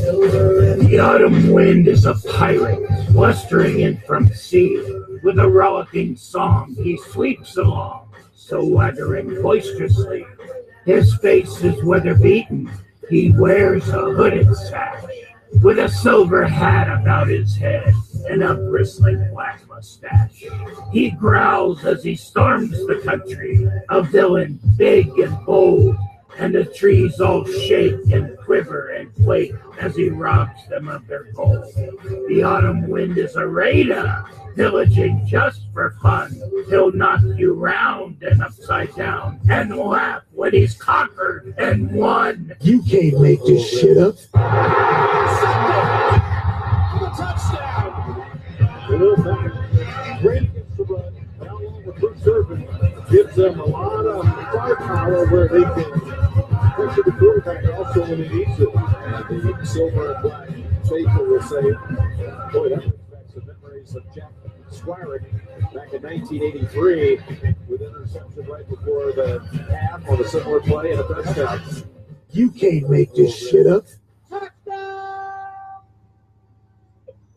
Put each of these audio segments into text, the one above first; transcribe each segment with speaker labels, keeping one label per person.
Speaker 1: The autumn wind is a pirate, blustering in from sea. With a rollicking song he sweeps along, swaggering boisterously. His face is weather-beaten, he wears a hooded sash, with a silver hat about his head and a bristling black mustache. He growls as he storms the country, a villain big and bold, and the trees all shake and quiver and quake as he robs them of their gold. The autumn wind is a raider, pillaging just for fun. He'll knock you round and upside down and laugh when he's conquered and won.
Speaker 2: You can't make this shit up.
Speaker 3: Touchdown! Great against the run. Now along with Bruce Irvin gives them a lot of firepower where they can pressure the quarterback also when he needs it. And the silver and black faithful will say, boy, that brings back some memories of Jack Squirick back in 1983 with interception right before the half on a similar play and a touchdown.
Speaker 2: You can't make this shit up.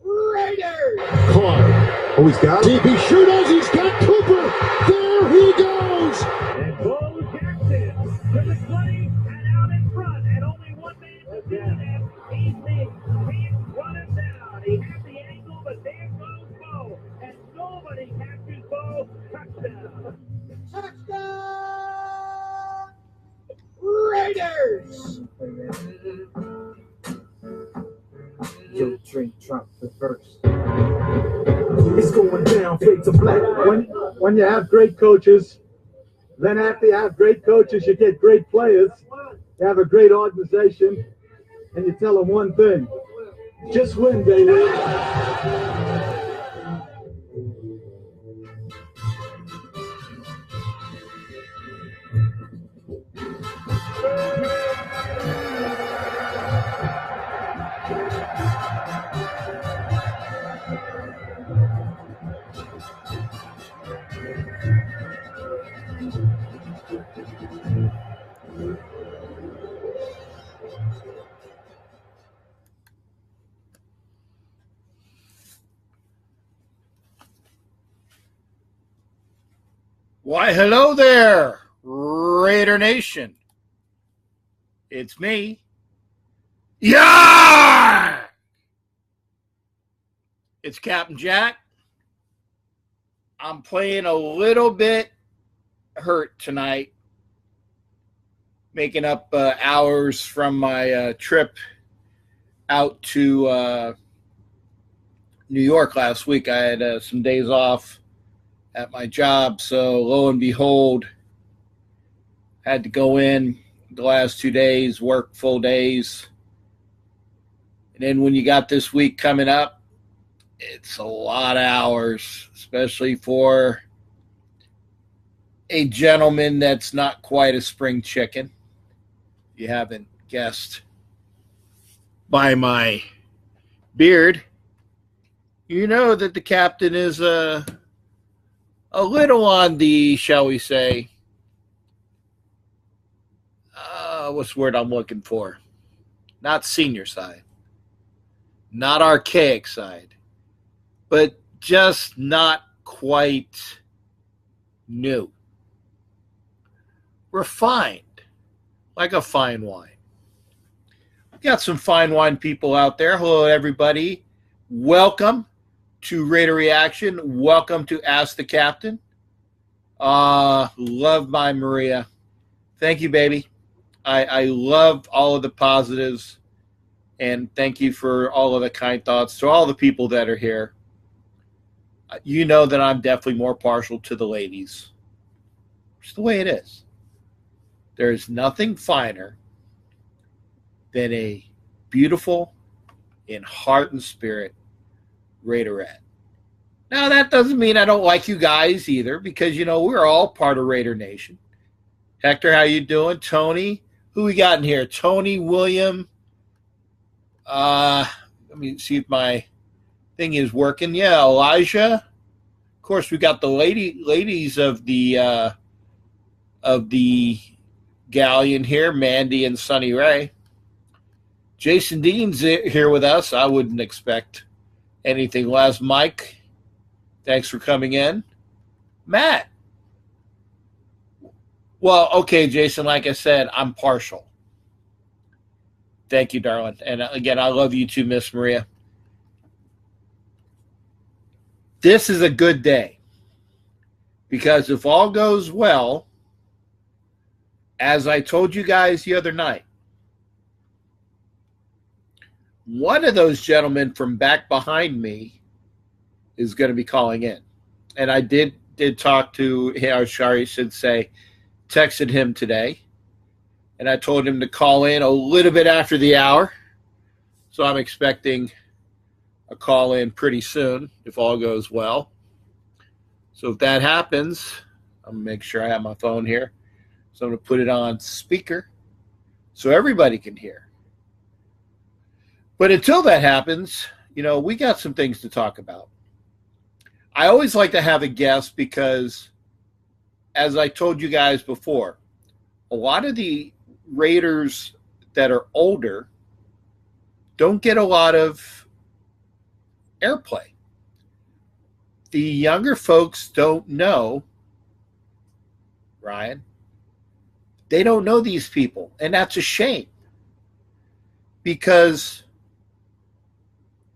Speaker 3: Raiders!
Speaker 2: Clark. Oh, he's got it. He sure does. He's got Cooper. There he goes.
Speaker 4: And Bo Jackson to the 20 and out in front. And only one man to do that. He's big. Can't run him down. He had the angle, but there goes Bo. And nobody captures Bo. Touchdown.
Speaker 3: Touchdown! Raiders!
Speaker 5: Yo, drink, drop the verse.
Speaker 2: It's going down, fade to black. When you have great coaches, then after you have great coaches, you get great players. You have a great organization, and you tell them one thing: just win, baby.
Speaker 6: Why, hello there, Raider Nation. It's me. Yeah! It's Captain Jack. I'm playing a little bit hurt tonight, making up hours from my trip out to New York last week. I had some days off at my job, so lo and behold, had to go in the last 2 days, work full days. And then when you got this week coming up, it's a lot of hours, especially for a gentleman that's not quite a spring chicken. If you haven't guessed by my beard, you know that the captain is a little on the, shall we say, what's the word I'm looking for? Not senior side, not archaic side, but just not quite new. Refined, like a fine wine. We got some fine wine people out there. Hello, everybody. Welcome to Raider Reaction. Welcome to Ask the Captain. Love my Maria. Thank you, baby. I love all of the positives, and thank you for all of the kind thoughts to all the people that are here. You know that I'm definitely more partial to the ladies. It's the way it is. There's nothing finer than a beautiful, in heart and spirit, Raiderette. Now, that doesn't mean I don't like you guys either, because, you know, we're all part of Raider Nation. Hector, how you doing? Tony, who we got in here? Tony, William. Let me see if my thing is working. Yeah, Elijah. Of course, we got the ladies of the galleon here, Mandy and Sunny Ray. Jason Dean's here with us. I wouldn't expect anything less. Mike, thanks for coming in. Matt. Well, okay, Jason, like I said, I'm partial. Thank you, darling. And again, I love you too, Miss Maria. This is a good day because if all goes well, as I told you guys the other night, one of those gentlemen from back behind me is going to be calling in. And I did talk to him, I should say, texted him today. And I told him to call in a little bit after the hour. So I'm expecting a call in pretty soon if all goes well. So if that happens, I'm going to make sure I have my phone here. So I'm going to put it on speaker so everybody can hear. But until that happens, we got some things to talk about. I always like to have a guest because, as I told you guys before, a lot of the Raiders that are older don't get a lot of airplay. The younger folks don't know, Ryan. They don't know these people, and that's a shame because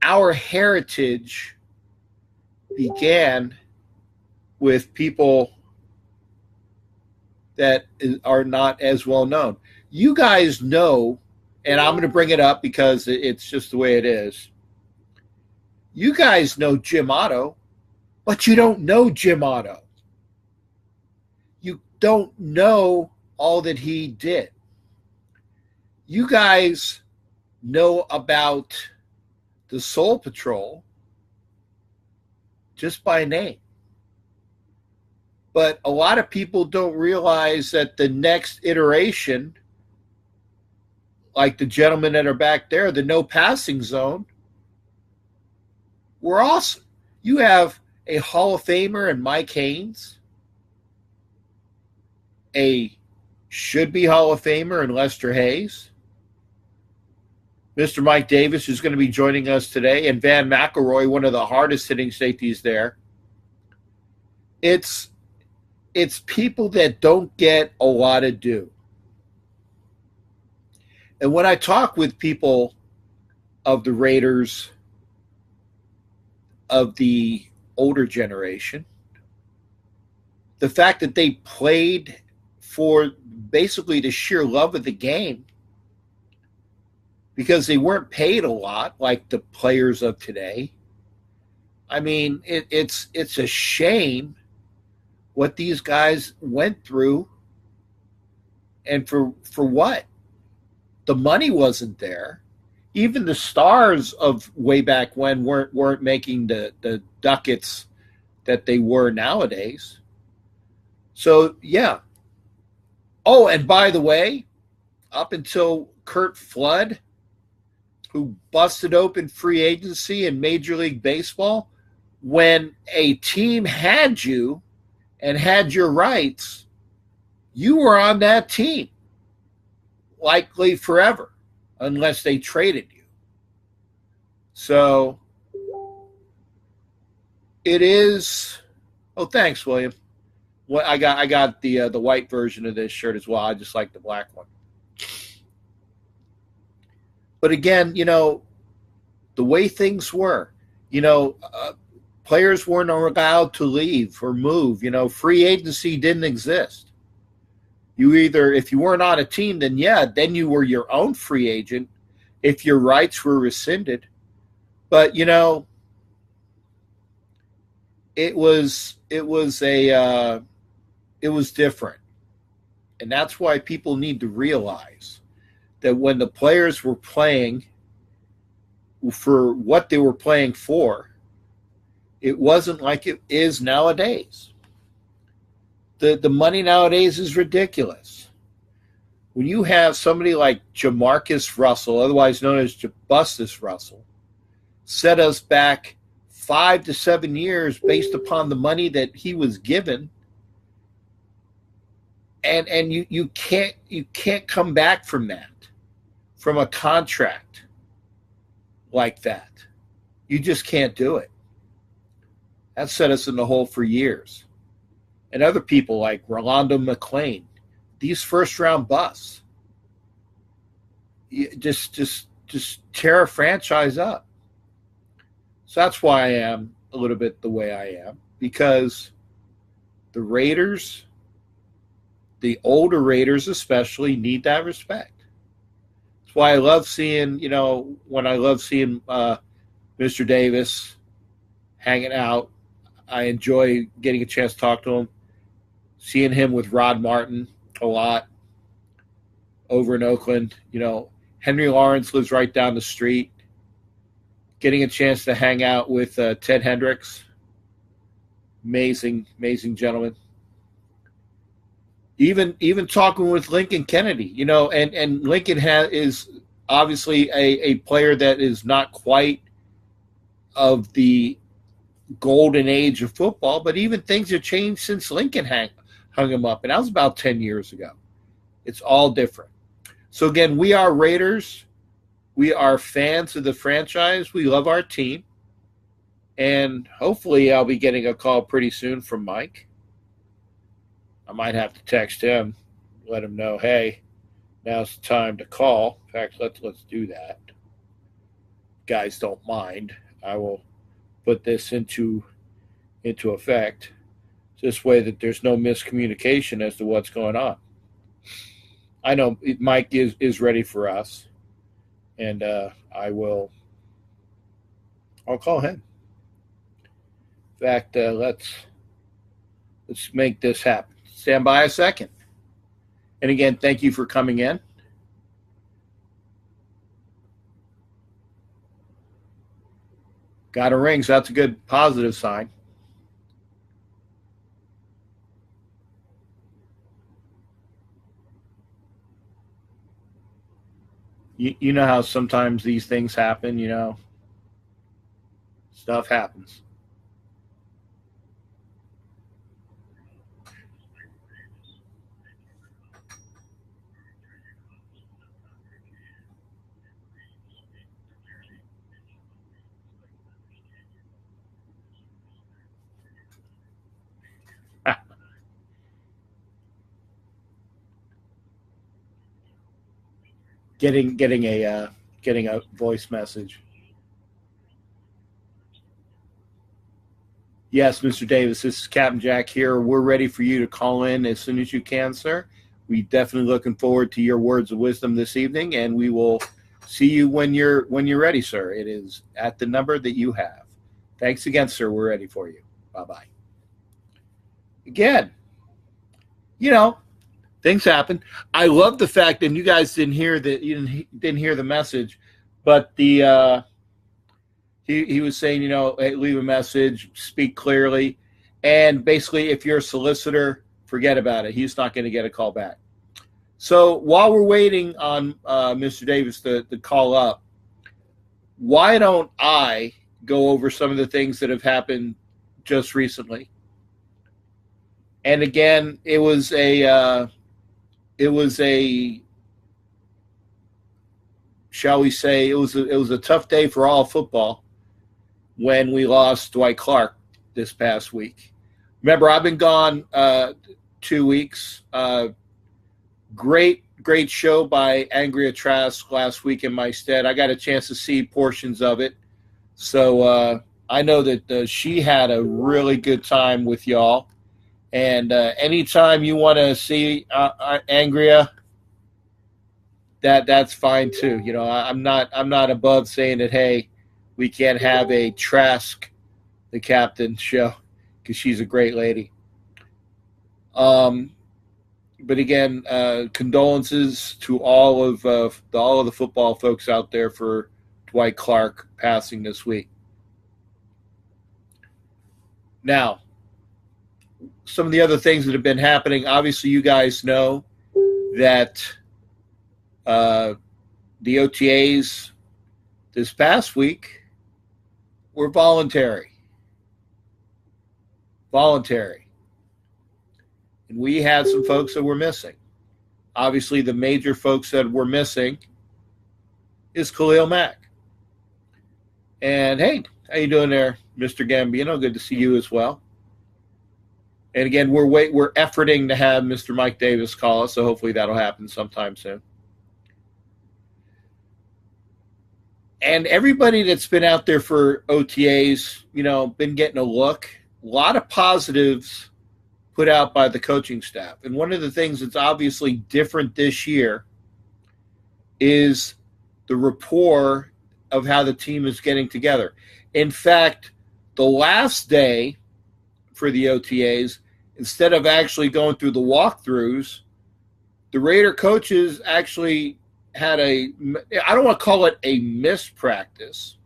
Speaker 6: our heritage began with people that are not as well known. You guys know, and I'm going to bring it up because it's just the way it is. You guys know Jim Otto, but you don't know Jim Otto. You don't know all that he did. You guys know about the Soul Patrol just by name. But a lot of people don't realize that the next iteration, like the gentlemen that are back there, the no passing zone, were awesome. You have a Hall of Famer in Mike Haynes, a should-be Hall of Famer in Lester Hayes, Mr. Mike Davis, who's going to be joining us today, and Van McElroy, one of the hardest-hitting safeties there. It's people that don't get a lot of due. And when I talk with people of the Raiders of the older generation, the fact that they played for basically the sheer love of the game because they weren't paid a lot like the players of today. I mean, it's a shame what these guys went through, and for what? The money wasn't there. Even the stars of way back when weren't making the ducats that they were nowadays. So, yeah. Oh, and by the way, up until Curt Flood, who busted open free agency in Major League Baseball, when a team had you and had your rights, you were on that team, likely forever, unless they traded you. So it is. Oh, thanks, William. Well, I got the white version of this shirt as well. I just like the black one. But again, the way things were, players weren't allowed to leave or move. Free agency didn't exist. You either, if you weren't on a team, then you were your own free agent if your rights were rescinded. But, it was different. And that's why people need to realize that when the players were playing for what they were playing for, it wasn't like it is nowadays. The money nowadays is ridiculous. When you have somebody like Jamarcus Russell, otherwise known as Jabustus Russell, set us back 5 to 7 years based upon the money that he was given, and you can't come back from that from a contract like that. You just can't do it. That set us in the hole for years. And other people like Rolando McClain, these first-round busts, just tear a franchise up. So that's why I am a little bit the way I am, because the Raiders, the older Raiders especially, need that respect. That's why I love seeing, when I love seeing Mr. Davis hanging out. I enjoy getting a chance to talk to him, seeing him with Rod Martin a lot over in Oakland. Henry Lawrence lives right down the street. Getting a chance to hang out with Ted Hendricks. Amazing gentleman. Even talking with Lincoln Kennedy, and Lincoln is obviously a player that is not quite of the golden age of football, but even things have changed since Lincoln hung him up, and that was about 10 years ago. It's all different. So again, we are Raiders. We are fans of the franchise. We love our team. And hopefully I'll be getting a call pretty soon from Mike. I might have to text him, let him know, hey, now's the time to call. In fact, let's do that. Guys don't mind. I will put this into effect. This way that there's no miscommunication as to what's going on. I know Mike is ready for us. And I'll call him. In fact, let's make this happen. Stand by a second. And again, thank you for coming in. Got a ring, so that's a good positive sign. You know how sometimes these things happen, stuff happens. Getting a voice message. Yes, Mr. Davis, this is Captain Jack here. We're ready for you to call in as soon as you can, sir. We definitely looking forward to your words of wisdom this evening, and we will see you when you're ready, sir. It is at the number that you have. Thanks again, sir. We're ready for you. Bye-bye. Again, things happen. I love the fact that you guys didn't hear the message, but he was saying, hey, leave a message, speak clearly, and basically, if you're a solicitor, forget about it. He's not going to get a call back. So while we're waiting on Mr. Davis to call up, why don't I go over some of the things that have happened just recently? And again, it was a shall we say, it was a tough day for all football when we lost Dwight Clark this past week. Remember, I've been gone 2 weeks. Great show by Angria Trask last week in my stead. I got a chance to see portions of it. So I know that she had a really good time with y'all. And anytime you want to see Angria, that's fine too. I'm not above saying that, hey, we can't have a Trask, the captain, show, because she's a great lady. But again, condolences to all of the football folks out there for Dwight Clark passing this week. Now, some of the other things that have been happening, obviously you guys know that the OTAs this past week were voluntary. And we had some folks that were missing. Obviously, the major folks that were missing is Khalil Mack. And hey, how you doing there, Mr. Gambino? Good to see you as well. And again, we're efforting to have Mr. Mike Davis call us, so hopefully that'll happen sometime soon. And everybody that's been out there for OTAs, been getting a look. A lot of positives put out by the coaching staff. And one of the things that's obviously different this year is the rapport of how the team is getting together. In fact, the last day for the OTAs, instead of actually going through the walkthroughs, the Raider coaches actually had I don't want to call it a missed practice,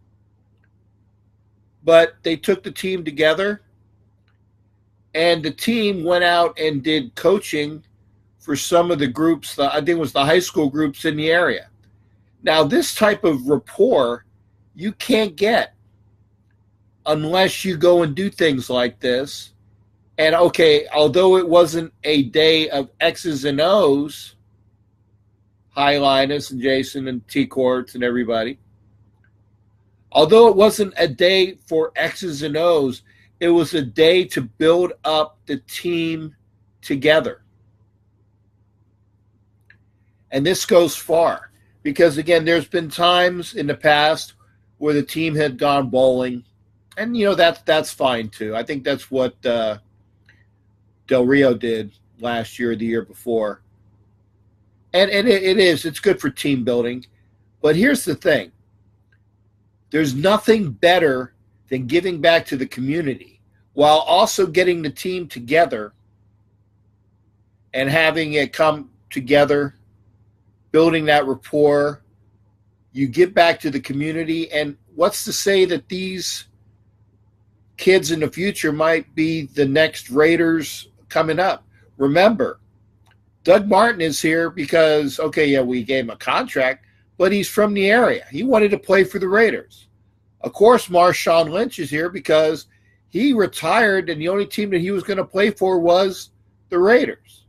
Speaker 6: but they took the team together, and the team went out and did coaching for some of the groups, I think it was the high school groups in the area. Now, this type of rapport you can't get unless you go and do things like this. And okay, although it wasn't a day of X's and O's, hi Linus and Jason and T-Courts and everybody, although it wasn't a day for X's and O's, it was a day to build up the team together. And this goes far because, again, there's been times in the past where the team had gone bowling, and, that's fine too. I think that's what Del Rio did last year or the year before. And it's good for team building. But here's the thing. There's nothing better than giving back to the community while also getting the team together and having it come together, building that rapport. You give back to the community, and what's to say that these kids in the future might be the next Raiders coming up? Remember, Doug Martin is here because, we gave him a contract, but he's from the area. He wanted to play for the Raiders. Of course, Marshawn Lynch is here because he retired, and the only team that he was going to play for was the Raiders.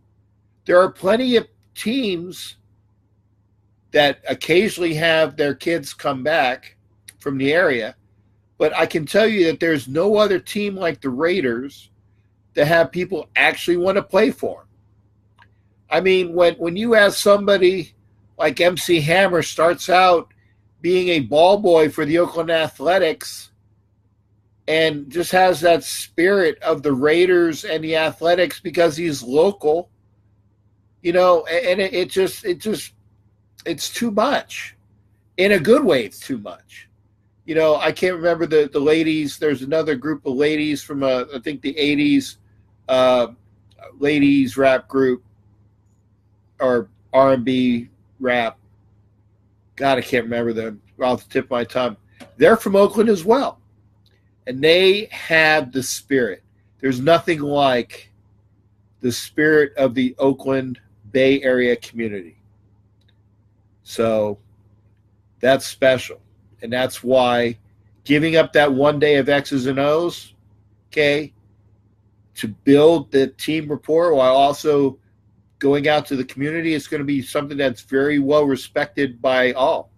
Speaker 6: There are plenty of teams that occasionally have their kids come back from the area, but I can tell you that there's no other team like the Raiders that have people actually want to play for them. I mean, when you have somebody like MC Hammer starts out being a ball boy for the Oakland Athletics and just has that spirit of the Raiders and the Athletics because he's local, and it's too much. In a good way, it's too much. I can't remember the ladies. There's another group of ladies from, I think, the 80s ladies rap group or R&B rap. God, I can't remember them off the tip of my tongue. They're from Oakland as well. And they have the spirit. There's nothing like the spirit of the Oakland Bay Area community. So that's special. And that's why giving up that one day of X's and O's, to build the team rapport while also going out to the community, it's going to be something that's very well respected by all.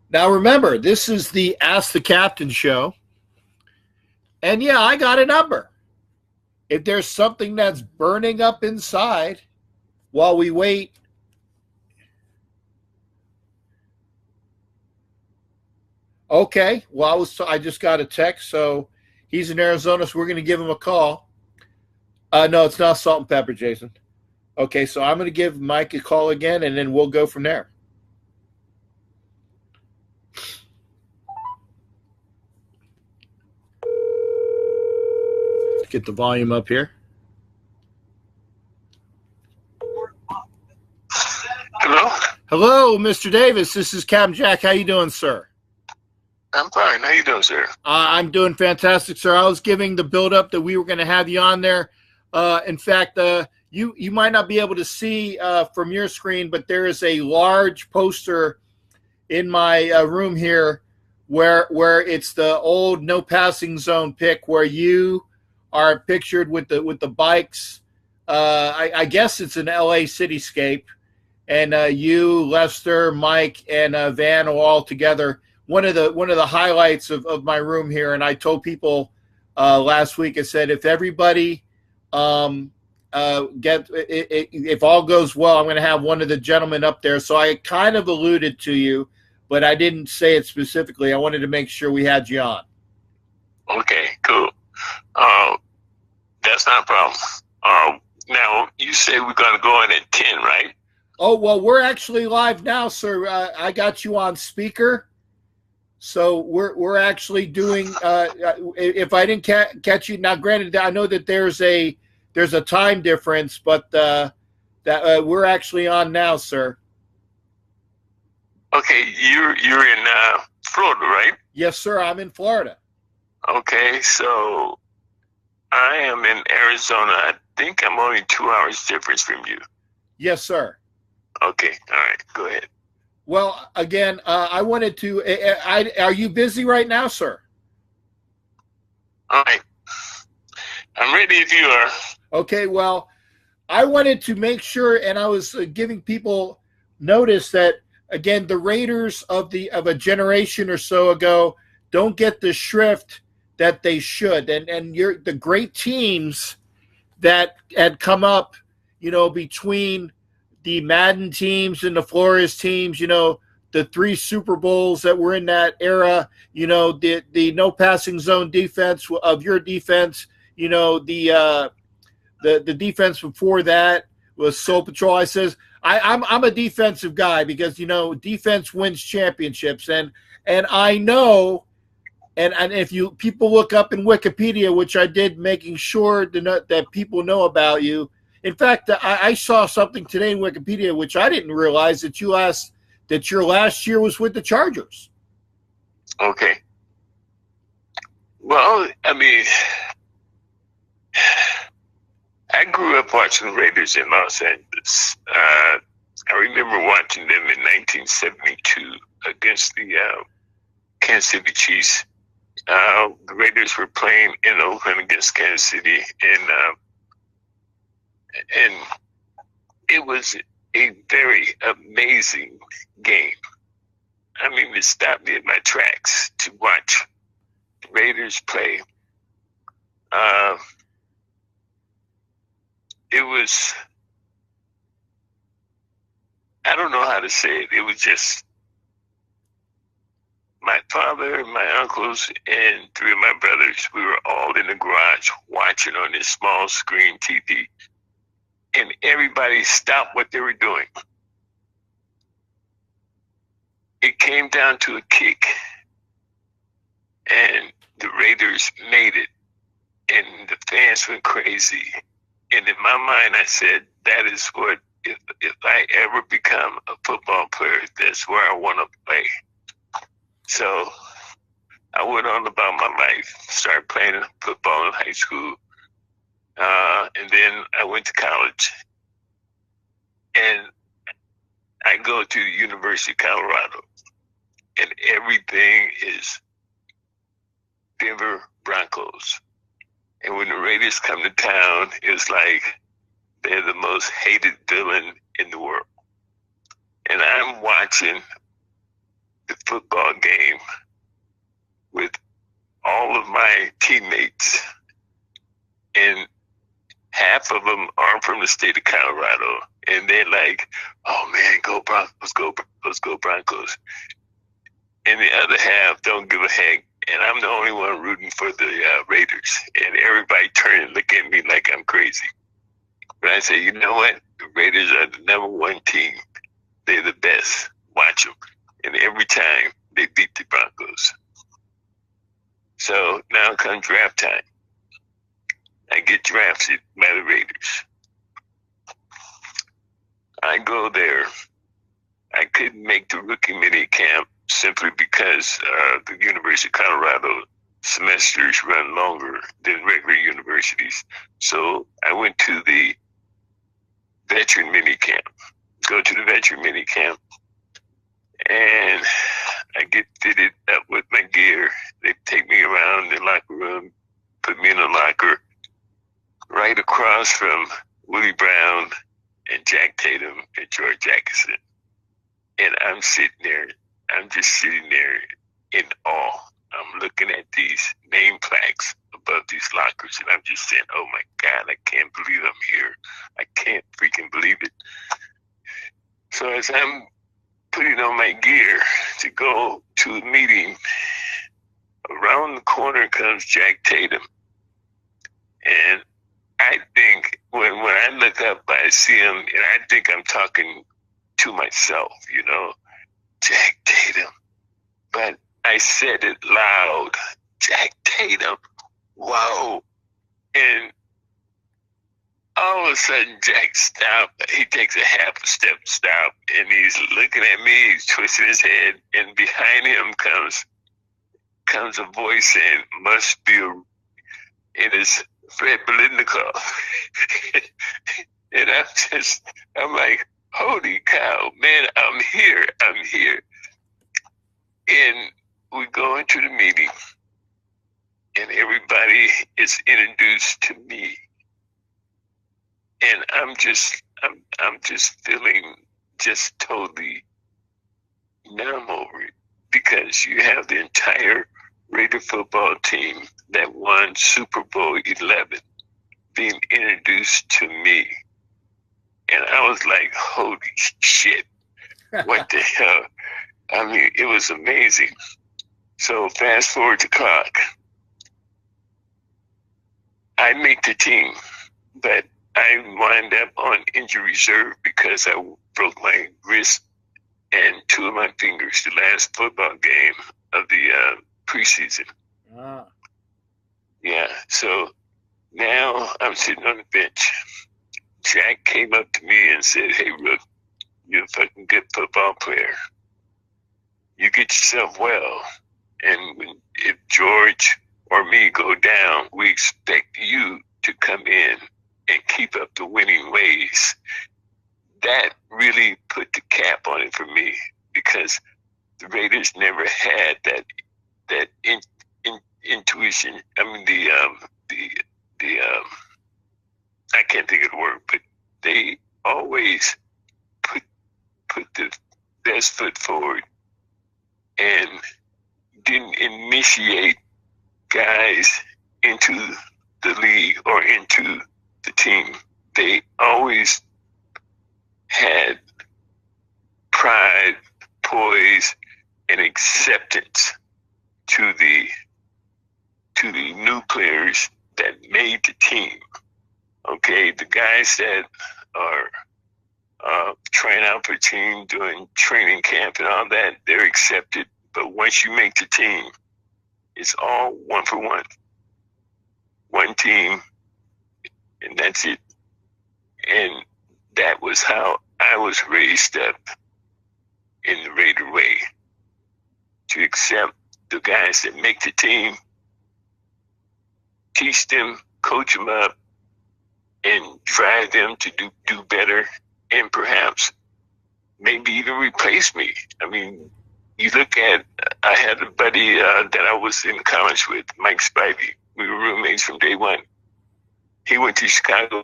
Speaker 6: Now, remember, this is the Ask the Captain show. And, I got a number. If there's something that's burning up inside while we wait, okay, well, I just got a text, so he's in Arizona, so we're going to give him a call. No, it's not salt and pepper, Jason. Okay, so I'm going to give Mike a call again, and then we'll go from there. Let's get the volume up here.
Speaker 7: Hello?
Speaker 6: Hello, Mr. Davis. This is Captain Jack. How you doing, sir?
Speaker 7: I'm fine. How you doing, sir?
Speaker 6: I'm doing fantastic, sir. I was giving the build-up that we were going to have you on there. In fact, you might not be able to see from your screen, but there is a large poster in my room here where it's the old no passing zone pic where you are pictured with the bikes. I guess it's an LA cityscape, and you, Lester, Mike, and Van are all together. One of the highlights of my room here, and I told people last week, I said, if everybody if all goes well, I'm going to have one of the gentlemen up there. So I kind of alluded to you, but I didn't say it specifically. I wanted to make sure we had you on.
Speaker 7: Okay, cool. That's not a problem. Now, you say we're going to go in at 10, right?
Speaker 6: Oh, well, we're actually live now, sir. I got you on speaker. So we're actually doing, if I didn't catch you, now granted, I know that there's a time difference, but we're actually on now, sir.
Speaker 7: Okay, you're in Florida, right?
Speaker 6: Yes, sir. I'm in Florida.
Speaker 7: Okay, so I am in Arizona. I think I'm only 2 hours difference from you.
Speaker 6: Yes, sir.
Speaker 7: Okay, all right, go ahead.
Speaker 6: Well, again, I wanted to. Are you busy right now, sir?
Speaker 7: All right, I'm ready if you are.
Speaker 6: Okay. Well, I wanted to make sure, and I was giving people notice that again, the Raiders of a generation or so ago don't get the shrift that they should, and the great teams that had come up, between the Madden teams and the Flores teams, the 3 Super Bowls that were in that era, the no passing zone defense of your defense, the defense before that was Soul Patrol. I says I'm a defensive guy because defense wins championships, and I know, and if people look up in Wikipedia, which I did, making sure that people know about you. In fact, I saw something today in Wikipedia which I didn't realize, that your last year was with the Chargers.
Speaker 7: Okay. Well, I mean, I grew up watching the Raiders in Los Angeles. I remember watching them in 1972 against the Kansas City Chiefs. The Raiders were playing in Oakland against Kansas City, and it was a very amazing game. I mean, it stopped me in my tracks to watch the Raiders play. It was, I don't know how to say it. It was just my father, my uncles, and 3 of my brothers. We were all in the garage watching on this small screen TV. And everybody stopped what they were doing. It came down to a kick, and the Raiders made it, and the fans went crazy. And in my mind, I said, that is what, if I ever become a football player, that's where I want to play. So I went on about my life, started playing football in high school. And then I went to college, and I go to the University of Colorado, and everything is Denver Broncos. And when the Raiders come to town, it's like they're the most hated villain in the world. And I'm watching the football game with all of my teammates, and half of them aren't from the state of Colorado, and they're like, oh man, go Broncos, go Broncos, go Broncos. And the other half don't give a heck, and I'm the only one rooting for the Raiders, and everybody turn and look at me like I'm crazy. But I say, you know what? The Raiders are the #1 team. They're the best. Watch them. And every time they beat the Broncos. So now comes draft time. I get drafted by the Raiders. I go there. I couldn't make the rookie mini camp simply because the University of Colorado semesters run longer than regular universities. So I went to the veteran mini camp. Go to the veteran mini camp, and I get fitted up with my gear. They take me around the locker room, put me in a locker right across from Willie Brown and Jack Tatum and George Jackson. And I'm just sitting there in awe. I'm looking at these name plaques above these lockers, and I'm just saying, oh my God, I can't believe I'm here. I can't freaking believe it. So as I'm putting on my gear to go to a meeting, around the corner comes Jack Tatum. And I think when I look up, I see him, and I think I'm talking to myself, you know, Jack Tatum. But I said it loud, Jack Tatum, whoa. And all of a sudden, Jack stopped. He takes a half a step stop, and he's looking at me, he's twisting his head, and behind him comes a voice saying, must be it is Fred Belitnikov. And I'm like, holy cow, man, I'm here. And we go into the meeting, and everybody is introduced to me. And I'm just feeling just totally numb over it, because you have the entire Raider football team that won Super Bowl 11 being introduced to me. And I was like, holy shit, what the hell? I mean, it was amazing. So fast forward the clock. I make the team, but I wind up on injury reserve because I broke my wrist and two of my fingers the last football game of the preseason.
Speaker 6: Ah.
Speaker 7: Yeah, so now I'm sitting on the bench. Jack came up to me and said, hey, Rook, you're a fucking good football player. You get yourself well, and if George or me go down, we expect you to come in and keep up the winning ways. That really put the cap on it for me, because the Raiders never had that intuition. I mean, the I can't think of the word, but they always put the best foot forward and didn't initiate guys into the league or into the team. They always had pride, poise, and acceptance to the new players that made the team. Okay, the guys that are trying out for a team, doing training camp and all that, they're accepted. But once you make the team, it's all one for one. One team, and that's it. And that was how I was raised up in the Raider way, to accept the guys that make the team, teach them, coach them up, and drive them to do better, and perhaps maybe even replace me. I mean, you look at, I had a buddy that I was in college with, Mike Spivey. We were roommates from day one. He went to Chicago,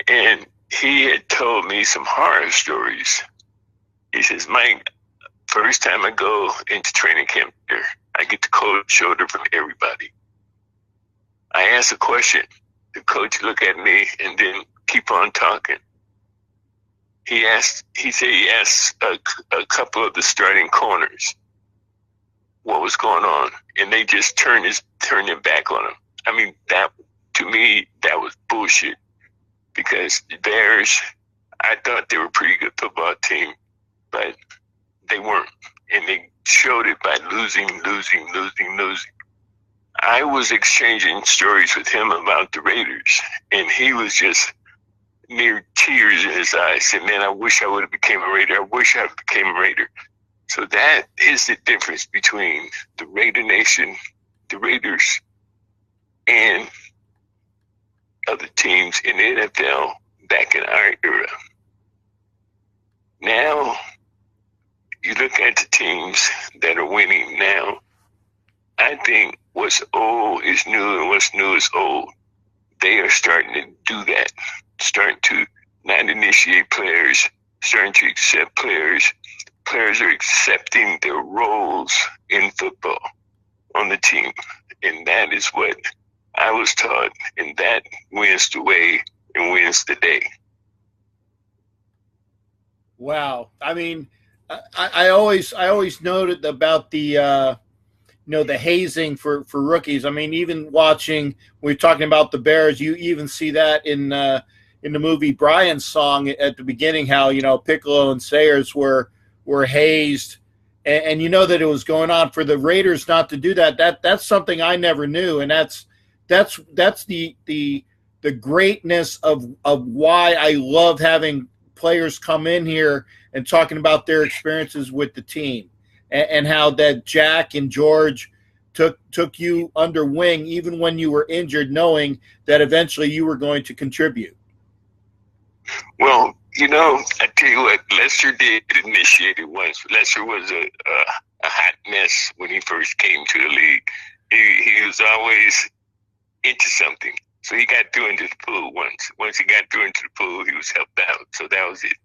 Speaker 7: and he had told me some horror stories. He says, Mike, first time I go into training camp there, I get the cold shoulder from everybody. I ask a question. The coach look at me and then keep on talking. He said he asked a couple of the starting corners what was going on, and they just turned their back on him. I mean, that, to me, that was bullshit, because the Bears, I thought they were a pretty good football team, but they weren't, and they showed it by losing. I was exchanging stories with him about the Raiders, and he was just near tears in his eyes. Said, man, I wish I would have became a Raider. I wish I became a Raider. So that is the difference between the Raider Nation, the Raiders, and other teams in the NFL back in our era. Now, you look at the teams that are winning now, I think what's old is new and what's new is old. they are starting to do that, starting to not initiate players, starting to accept players. Players are accepting their roles in football on the team. And that is what I was taught, and that wins the way and wins the day.
Speaker 6: Wow. I mean, I always noted about the the hazing for rookies. I mean, even watching, we're talking about the Bears, you even see that in the movie Brian's Song at the beginning, how Piccolo and Sayers were hazed, and that it was going on. For the Raiders not to do that's something I never knew, and that's the greatness of why I love having players come in here and talking about their experiences with the team, and how that Jack and George took you under wing even when you were injured, knowing that eventually you were going to contribute.
Speaker 7: Well, I tell you what, Lester did initiate it once. Lester was a hot mess when he first came to the league. He was always into something. So he got through into the pool once. Once he got through into the pool, he was helped out. So that was it.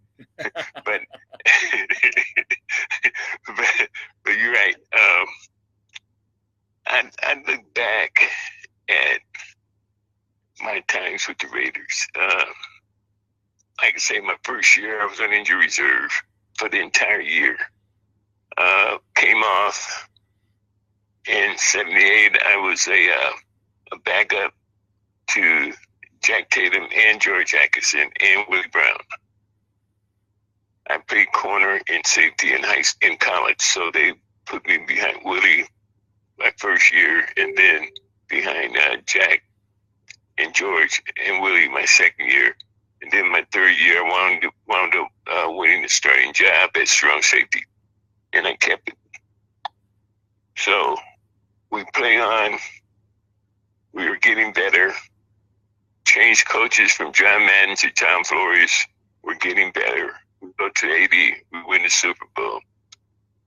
Speaker 7: but, but you're right. I look back at my times with the Raiders. Like I say, my first year, I was on injury reserve for the entire year. Came off in '78. I was a backup to Jack Tatum and George Atkinson and Willie Brown. I played corner and safety in college, so they put me behind Willie my first year, and then behind Jack and George and Willie my second year. And then my third year, I wound up winning the starting job at strong safety, and I kept it. So we play on. We were getting better. Changed coaches from John Madden to Tom Flores. We're getting better. We go to 80. We win the Super Bowl.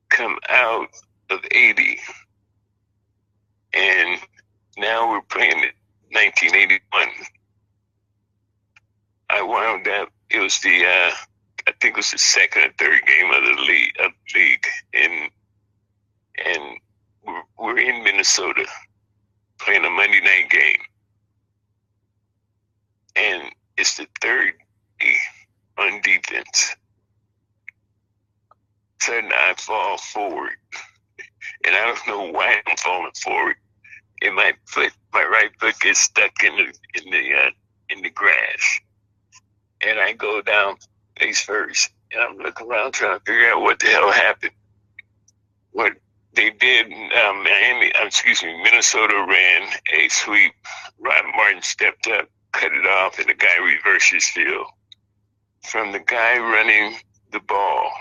Speaker 7: Come out of 80, and now we're playing in 1981. I wound up. It was I think it was the second or third game of the league, and we're in Minnesota playing a Monday night game, and it's the third on defense. Suddenly I fall forward, and I don't know why I'm falling forward. And my right foot gets stuck in the grass, and I go down face first, and I'm looking around trying to figure out what the hell happened. What they did, Minnesota ran a sweep. Rod Martin stepped up, cut it off, and the guy reversed his field. From the guy running the ball,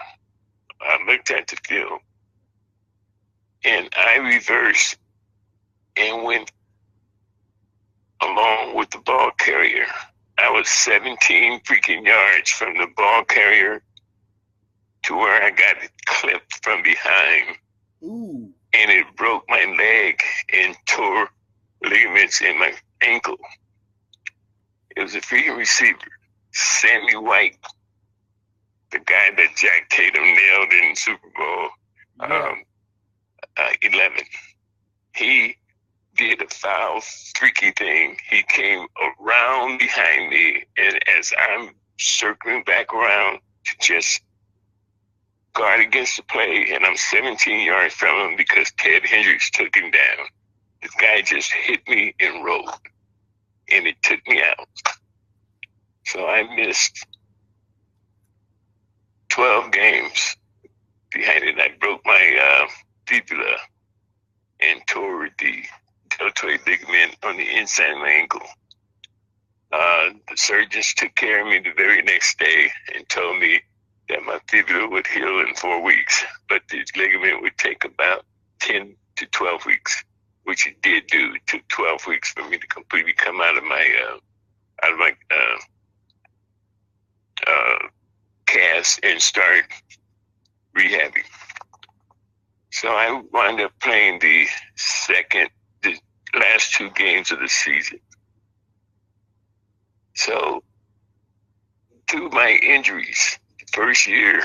Speaker 7: I looked at the field, and I reversed and went along with the ball carrier. I was 17 freaking yards from the ball carrier to where I got it clipped from behind.
Speaker 6: Ooh.
Speaker 7: And it broke my leg and tore ligaments in my ankle. It was a freaking receiver, Sammy White, the guy that Jack Tatum nailed in Super Bowl 11. He did a foul freaky thing. He came around behind me, and as I'm circling back around to just guard against the play, and I'm 17 yards from him because Ted Hendricks took him down. This guy just hit me and rolled, and it took me out. So I missed 12 games behind it. I broke my fibula and tore the deltoid ligament on the inside of my ankle. The surgeons took care of me the very next day and told me that my fibula would heal in 4 weeks, but the ligament would take about 10 to 12 weeks, which it did do. It took 12 weeks for me to completely come out of my cast and start rehabbing. So I wound up playing the last 2 games of the season. So through my injuries, the first year,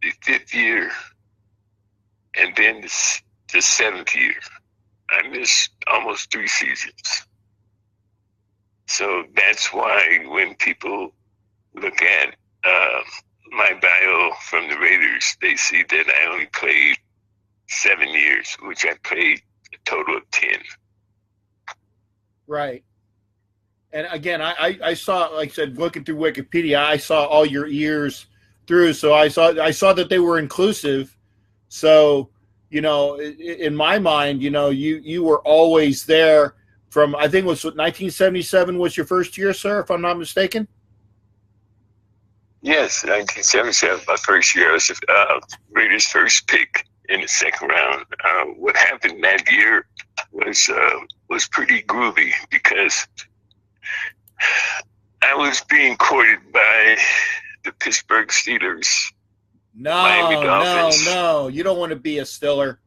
Speaker 7: the 5th year, and then the 7th year, I missed almost 3 seasons. So that's why when people look at my bio from the Raiders, they see that I only played 7 years, which I played a total of 10.
Speaker 6: Right. And again, I saw, like I said, looking through Wikipedia, I saw all your years through. So I saw that they were inclusive. So, you know, in my mind, you know, you were always there from, I think it was 1977 was your first year, sir, if I'm not mistaken.
Speaker 7: Yes, 1977, my first year. I was Raiders' first pick in the 2nd round. What happened that year was pretty groovy because I was being courted by the Pittsburgh Steelers. Miami Dolphins.
Speaker 6: No, you don't want to be a Stiller.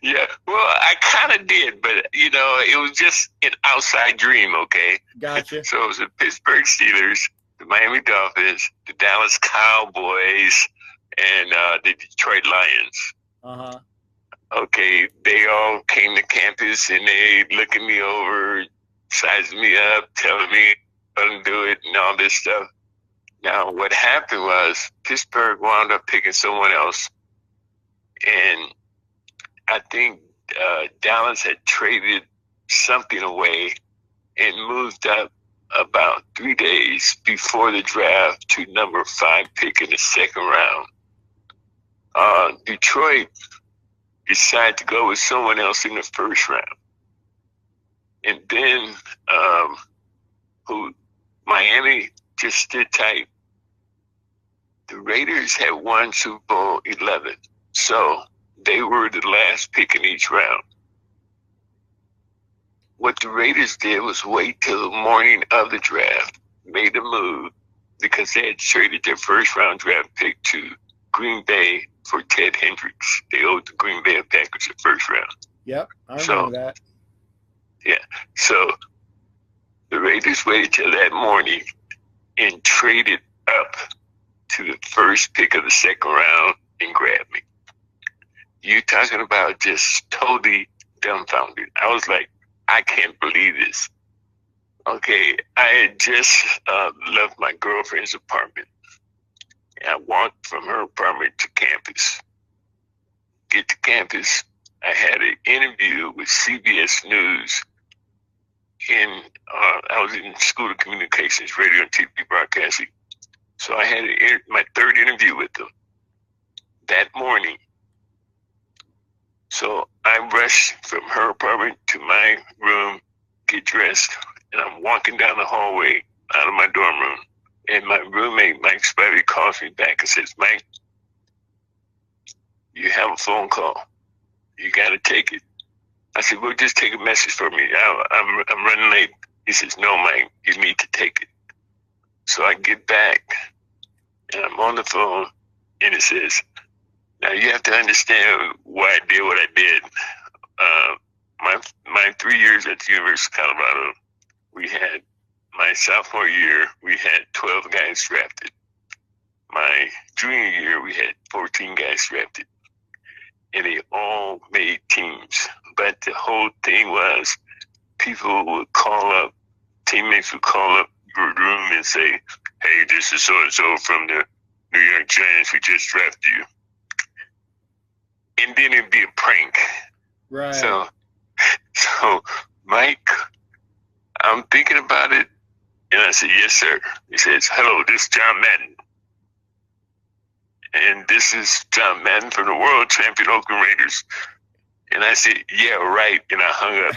Speaker 7: Yeah, well, I kind of did, but, you know, it was just an outside dream, okay?
Speaker 6: Gotcha.
Speaker 7: So it was the Pittsburgh Steelers, the Miami Dolphins, the Dallas Cowboys, and the Detroit Lions.
Speaker 6: Uh-huh.
Speaker 7: Okay, they all came to campus, and they looking me over, sizing me up, telling me I couldn't do it, and all this stuff. Now, what happened was Pittsburgh wound up picking someone else, and I think Dallas had traded something away and moved up about 3 days before the draft to number 5 pick in the 2nd round. Detroit decided to go with someone else in the 1st round. And then Miami just stood tight. The Raiders had won Super Bowl 11, so they were the last pick in each round. What the Raiders did was wait till the morning of the draft, made a move, because they had traded their 1st round draft pick to Green Bay for Ted Hendricks. They owed the Green Bay Packers the 1st round.
Speaker 6: Yep, I remember that.
Speaker 7: Yeah, so the Raiders waited till that morning and traded up to the 1st pick of the 2nd round and grabbed me. You talking about just totally dumbfounded. I was like, I can't believe this. Okay, I had just left my girlfriend's apartment. And I walked from her apartment to campus. Get to campus, I had an interview with CBS News. I was in School of Communications, Radio and TV Broadcasting. So I had my 3rd interview with them that morning. So I rushed from her apartment to my room, get dressed, and I'm walking down the hallway out of my dorm room. And my roommate, Mike Spivey, calls me back and says, Mike, you have a phone call. You got to take it. I said, well, just take a message for me. I'm running late. He says, no, Mike, you need to take it. So I get back, and I'm on the phone, and it says, now you have to understand why I did what I did. My 3 years at the University of Colorado, we had my sophomore year, we had 12 guys drafted. My junior year, we had 14 guys drafted. And they all made teams. But the whole thing was people would call up, teammates would call up your room and say, hey, this is so-and-so from the New York Giants. We just drafted you. And then it'd be a prank.
Speaker 6: Right.
Speaker 7: So Mike, I'm thinking about it. And I said, yes, sir. He says, hello, this is John Madden. And this is John Madden from the world champion Oakland Raiders. And I said, yeah, right. And I hung up.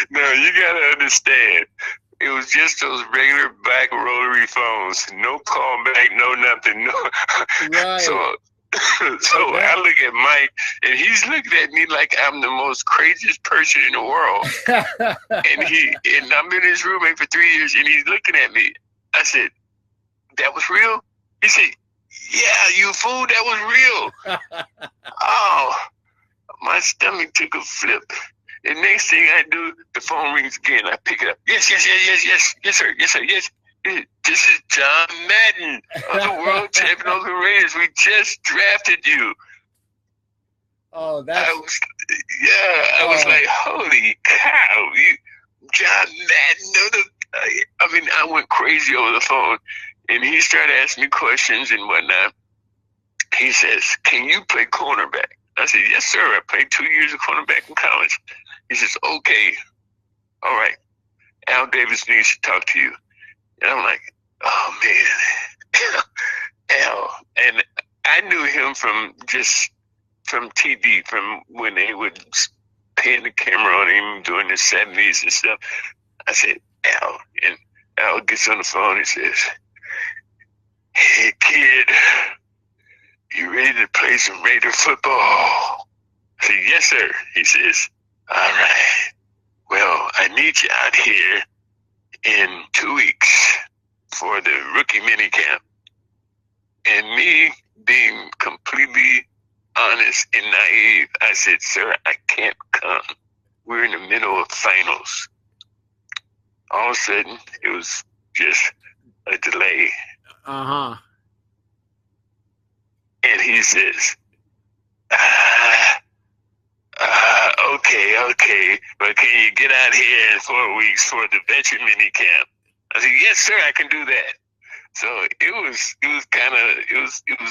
Speaker 7: No, you got to understand. It was just those regular back rotary phones. No call back, no nothing. No.
Speaker 6: Right.
Speaker 7: So I look at Mike, and he's looking at me like I'm the most craziest person in the world. and I'm in his roommate for 3 years, and he's looking at me. I said, that was real? He said, yeah, you fool, that was real. Oh, my stomach took a flip. The next thing I do, the phone rings again. I pick it up. Yes, sir, yes. This is John Madden of the world champion Oakland Raiders. We just drafted you.
Speaker 6: Oh, that's.
Speaker 7: I was like, holy cow, John Madden. I went crazy over the phone, and he started asking me questions and whatnot. He says, "Can you play cornerback?" I said, "Yes, sir. I played 2 years of cornerback in college." He says, "Okay, all right. Al Davis needs to talk to you." And I'm like, "Oh man, Al." And I knew him from TV, from when they would pan the camera on him during the 70s and stuff. I said, "Al," and Al gets on the phone and says, "Hey kid, you ready to play some Raider football?" I said, "Yes, sir." He says, "All right. Well, I need you out here in 2 weeks for the rookie minicamp." And me being completely honest and naive, I said, "Sir, I can't come. We're in the middle of finals." All of a sudden, it was just a delay.
Speaker 6: Uh-huh.
Speaker 7: And he says, okay, but can you get out here in 4 weeks for the veteran mini camp? I said, "Yes, sir, I can do that." So it was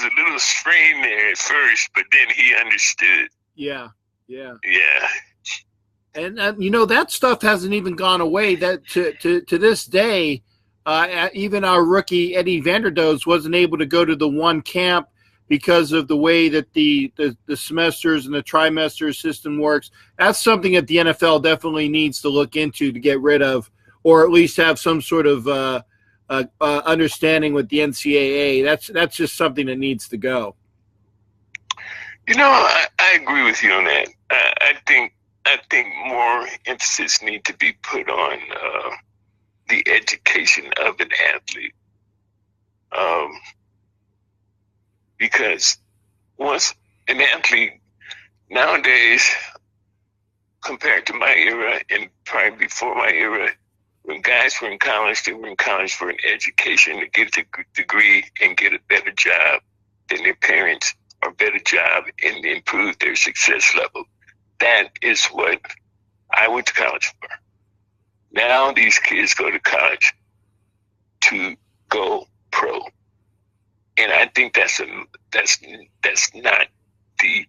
Speaker 7: a little strain there at first, but then he understood.
Speaker 6: Yeah.
Speaker 7: Yeah.
Speaker 6: And that stuff hasn't even gone away. That to this day, even our rookie Eddie Vanderdoes wasn't able to go to the one camp because of the way that the semesters and the trimester system works. That's something that the NFL definitely needs to look into to get rid of, or at least have some sort of understanding with the NCAA. That's just something that needs to go.
Speaker 7: I agree with you on that. I think more emphasis need to be put on the education of an athlete. Because once an athlete nowadays, compared to my era and probably before my era, when guys were in college, they were in college for an education to get a degree and get a better job than their parents, or better job and improve their success level. That is what I went to college for. Now these kids go to college to go pro. And I think that's not the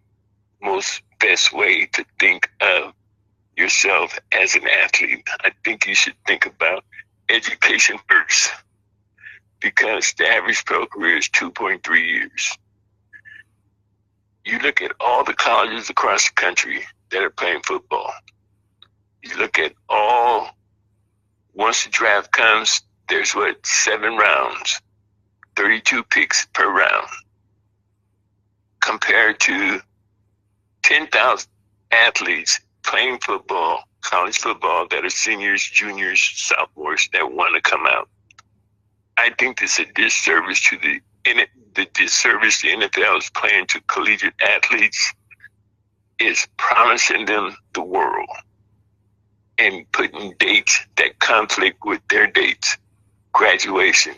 Speaker 7: most best way to think of yourself as an athlete. I think you should think about education first, because the average pro career is 2.3 years. You look at all the colleges across the country that are playing football. You look at once the draft comes, there's 7 rounds, 32 picks per round, compared to 10,000 athletes playing football, college football, that are seniors, juniors, sophomores that want to come out. I think this is a disservice to the disservice the NFL is playing to collegiate athletes is promising them the world and putting dates that conflict with their dates, graduation,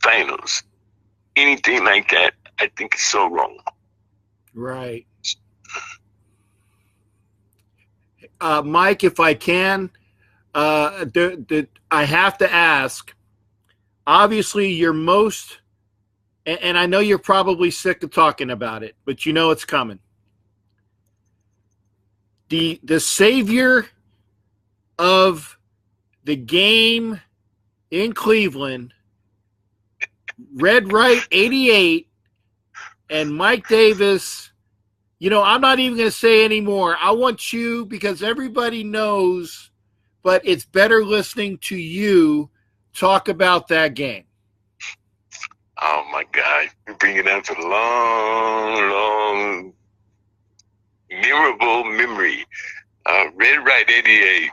Speaker 7: finals, anything like that. I think is so wrong.
Speaker 6: Right. Mike, if I can, I have to ask, obviously you're most, and I know you're probably sick of talking about it, but you know it's coming. The savior of the game in Cleveland, Red Right 88, and Mike Davis. I'm not even going to say anymore. I want you, because everybody knows, but it's better listening to you talk about that game.
Speaker 7: Oh, my God. You're bringing up a long, memorable memory. Red Right 88.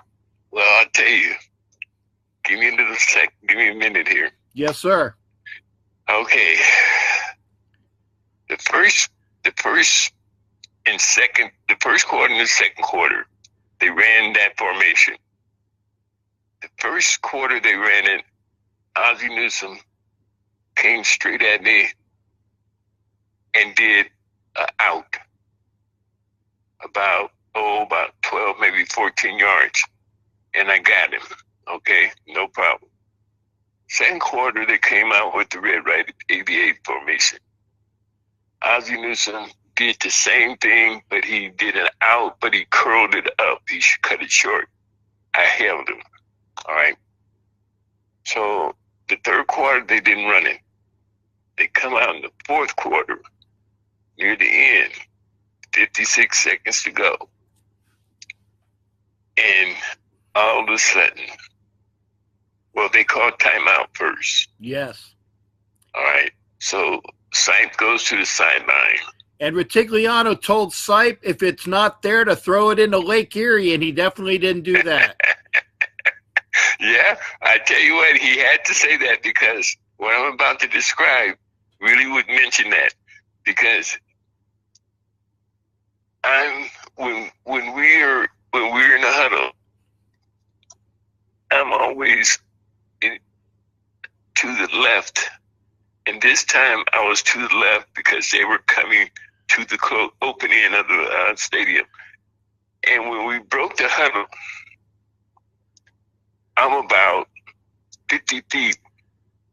Speaker 7: Well, I'll tell you. Give me a minute here.
Speaker 6: Yes, sir.
Speaker 7: Okay. The first the first quarter and the second quarter, they ran that formation. The first quarter they ran it, Ozzie Newsome came straight at me and did an out about 12, maybe 14 yards. And I got him. Okay, no problem. Second quarter, they came out with the red, right, 88 formation. Ozzie Newsome did the same thing, but he did an out, but he curled it up. He cut it short. I held him. All right. So the third quarter, they didn't run it. They come out in the fourth quarter, near the end, 56 seconds to go. And all of a sudden, well, they called timeout first.
Speaker 6: Yes.
Speaker 7: All right. So Sipe goes to the sideline.
Speaker 6: And Retigliano told Sipe if it's not there to throw it into Lake Erie, and he definitely didn't do that.
Speaker 7: Yeah, I tell you what, he had to say that because what I'm about to describe really would mention that, because when we're in the huddle, I'm always to the left, and this time I was to the left because they were coming to the open end of the stadium. And when we broke the huddle, I'm about 50 feet,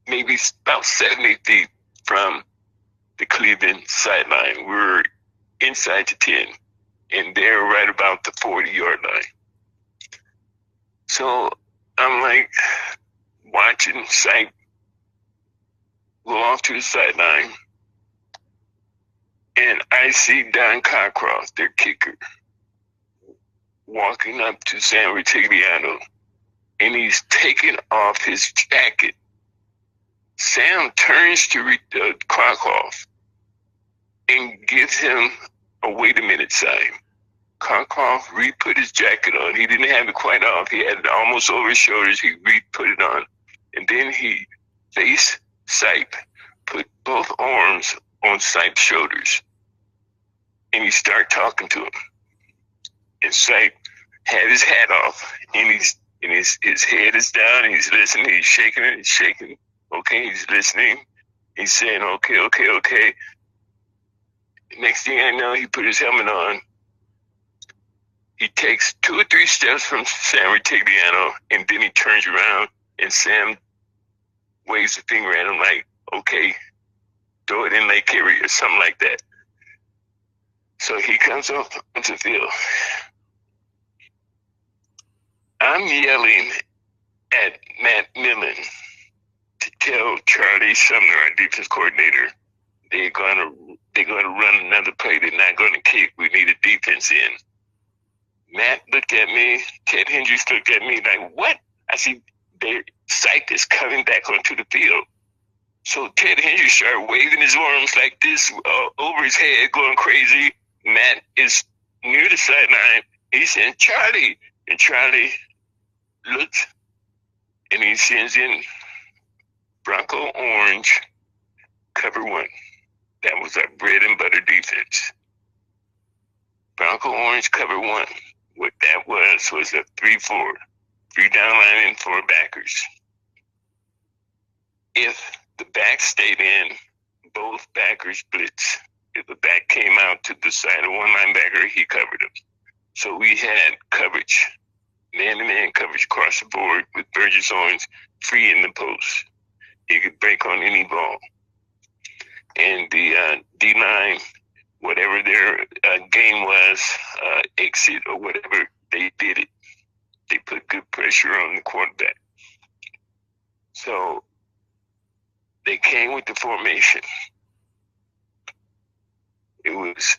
Speaker 7: maybe about 70 feet from the Cleveland sideline. We're inside the 10, and they're right about the 40-yard line. So I'm like watching Sipe go off to the sideline, and I see Don Cockcroft, their kicker, walking up to Sam Retigliano, and he's taking off his jacket. Sam turns to Cockcroft and gives him a wait a minute sign. Cockcroft re-put his jacket on. He didn't have it quite off. He had it almost over his shoulders. He re-put it on. And then he faced Sipe, put both arms on Sipe's shoulders, and he started talking to him. And Sipe had his hat off, and his head is down, and he's listening. He's shaking it. He's shaking. Okay, he's listening. He's saying, okay. Next thing I know, he put his helmet on. He takes 2 or 3 steps from Sam Retigliano, and then he turns around, and Sam waves a finger at him like, okay, throw it in Lake Erie or something like that. So he comes up onto the field. I'm yelling at Matt Millen to tell Charlie Sumner, our defense coordinator, they're gonna run another play. They're not gonna kick. We need a defense in. Matt looked at me. Ted Hendricks looked at me like, what? I see Sipe is coming back onto the field. So Ted Hendricks started waving his arms like this over his head, going crazy. Matt is near the sideline. He said, Charlie. And Charlie looks, and he sends in Bronco Orange, cover 1. That was our bread and butter defense. Bronco Orange, cover 1. What that was a 3-4. 3 down line and 4 backers. If the back stayed in, both backers blitz. If the back came out to the side of one linebacker, he covered him. So we had coverage, man-to-man coverage across the board with Burgess Owens free in the post. He could break on any ball. And the D-line, whatever their game was, exit or whatever, they did it. They put good pressure on the quarterback. So they came with the formation. It was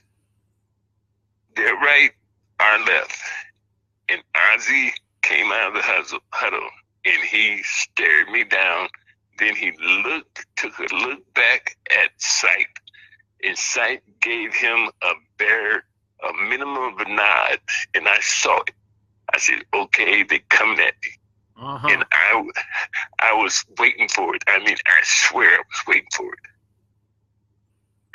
Speaker 7: their right, our left. And Ozzie came out of the huddle, and he stared me down. Then he took a look back at Sipe, and Sipe gave him a minimum of a nod, and I saw it. I said, okay, they coming at me.
Speaker 6: Uh-huh.
Speaker 7: And I was waiting for it. I mean, I swear I was waiting for it.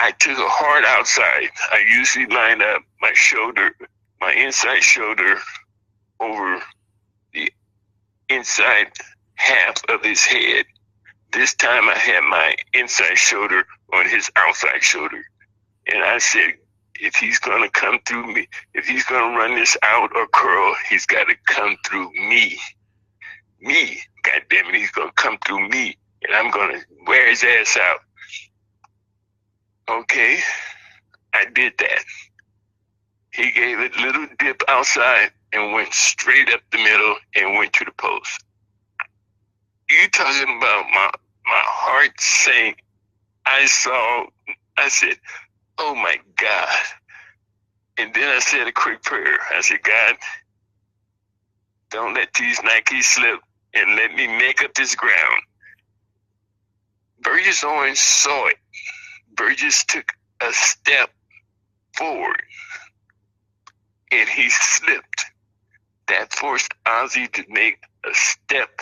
Speaker 7: I took a hard outside. I usually line up my shoulder, my inside shoulder over the inside half of his head. This time I had my inside shoulder on his outside shoulder. And I said, if he's going to come through me, if he's going to run this out or curl, he's got to come through me. Me. God damn it, he's going to come through me. And I'm going to wear his ass out. Okay, I did that. He gave a little dip outside and went straight up the middle and went to the post. You talking about my heart sank. I said, oh my God. And then I said a quick prayer. I said, God, don't let these Nikes slip and let me make up this ground. Burgess Owens saw it. Burgess took a step forward and he slipped. That forced Ozzy to make a step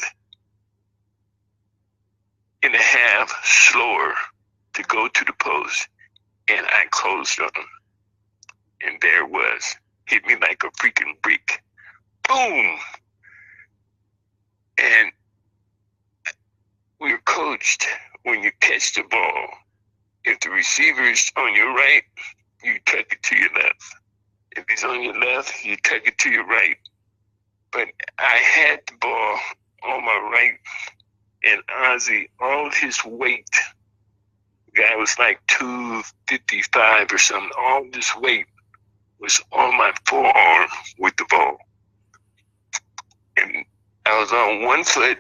Speaker 7: and a half slower to go to the post, and I closed on him. And there it was. Hit me like a freaking brick. Boom! And we're coached when you catch the ball. If the receiver's on your right, you tuck it to your left. If he's on your left, you tuck it to your right. But I had the ball on my right, and Ozzy, all his weight, the guy was like 255 or something, all this weight was on my forearm with the ball. And I was on one foot,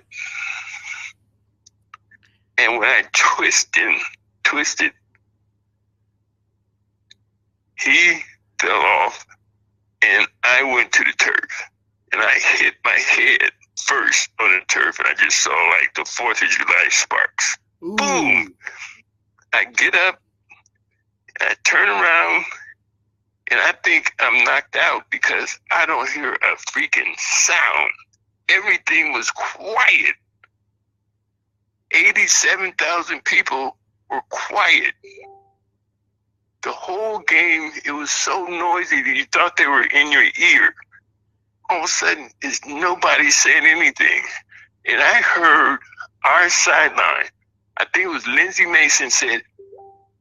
Speaker 7: and when I twisted, he fell off, and I went to the turf, and I hit my head first on the turf, and I just saw like the 4th of July sparks. Ooh. Boom! I get up, and I turn around, and I think I'm knocked out because I don't hear a freaking sound. Everything was quiet. 87,000 people were quiet. The whole game, it was so noisy that you thought they were in your ear. All of a sudden, nobody saying anything. And I heard our sideline, I think it was Lindsey Mason said,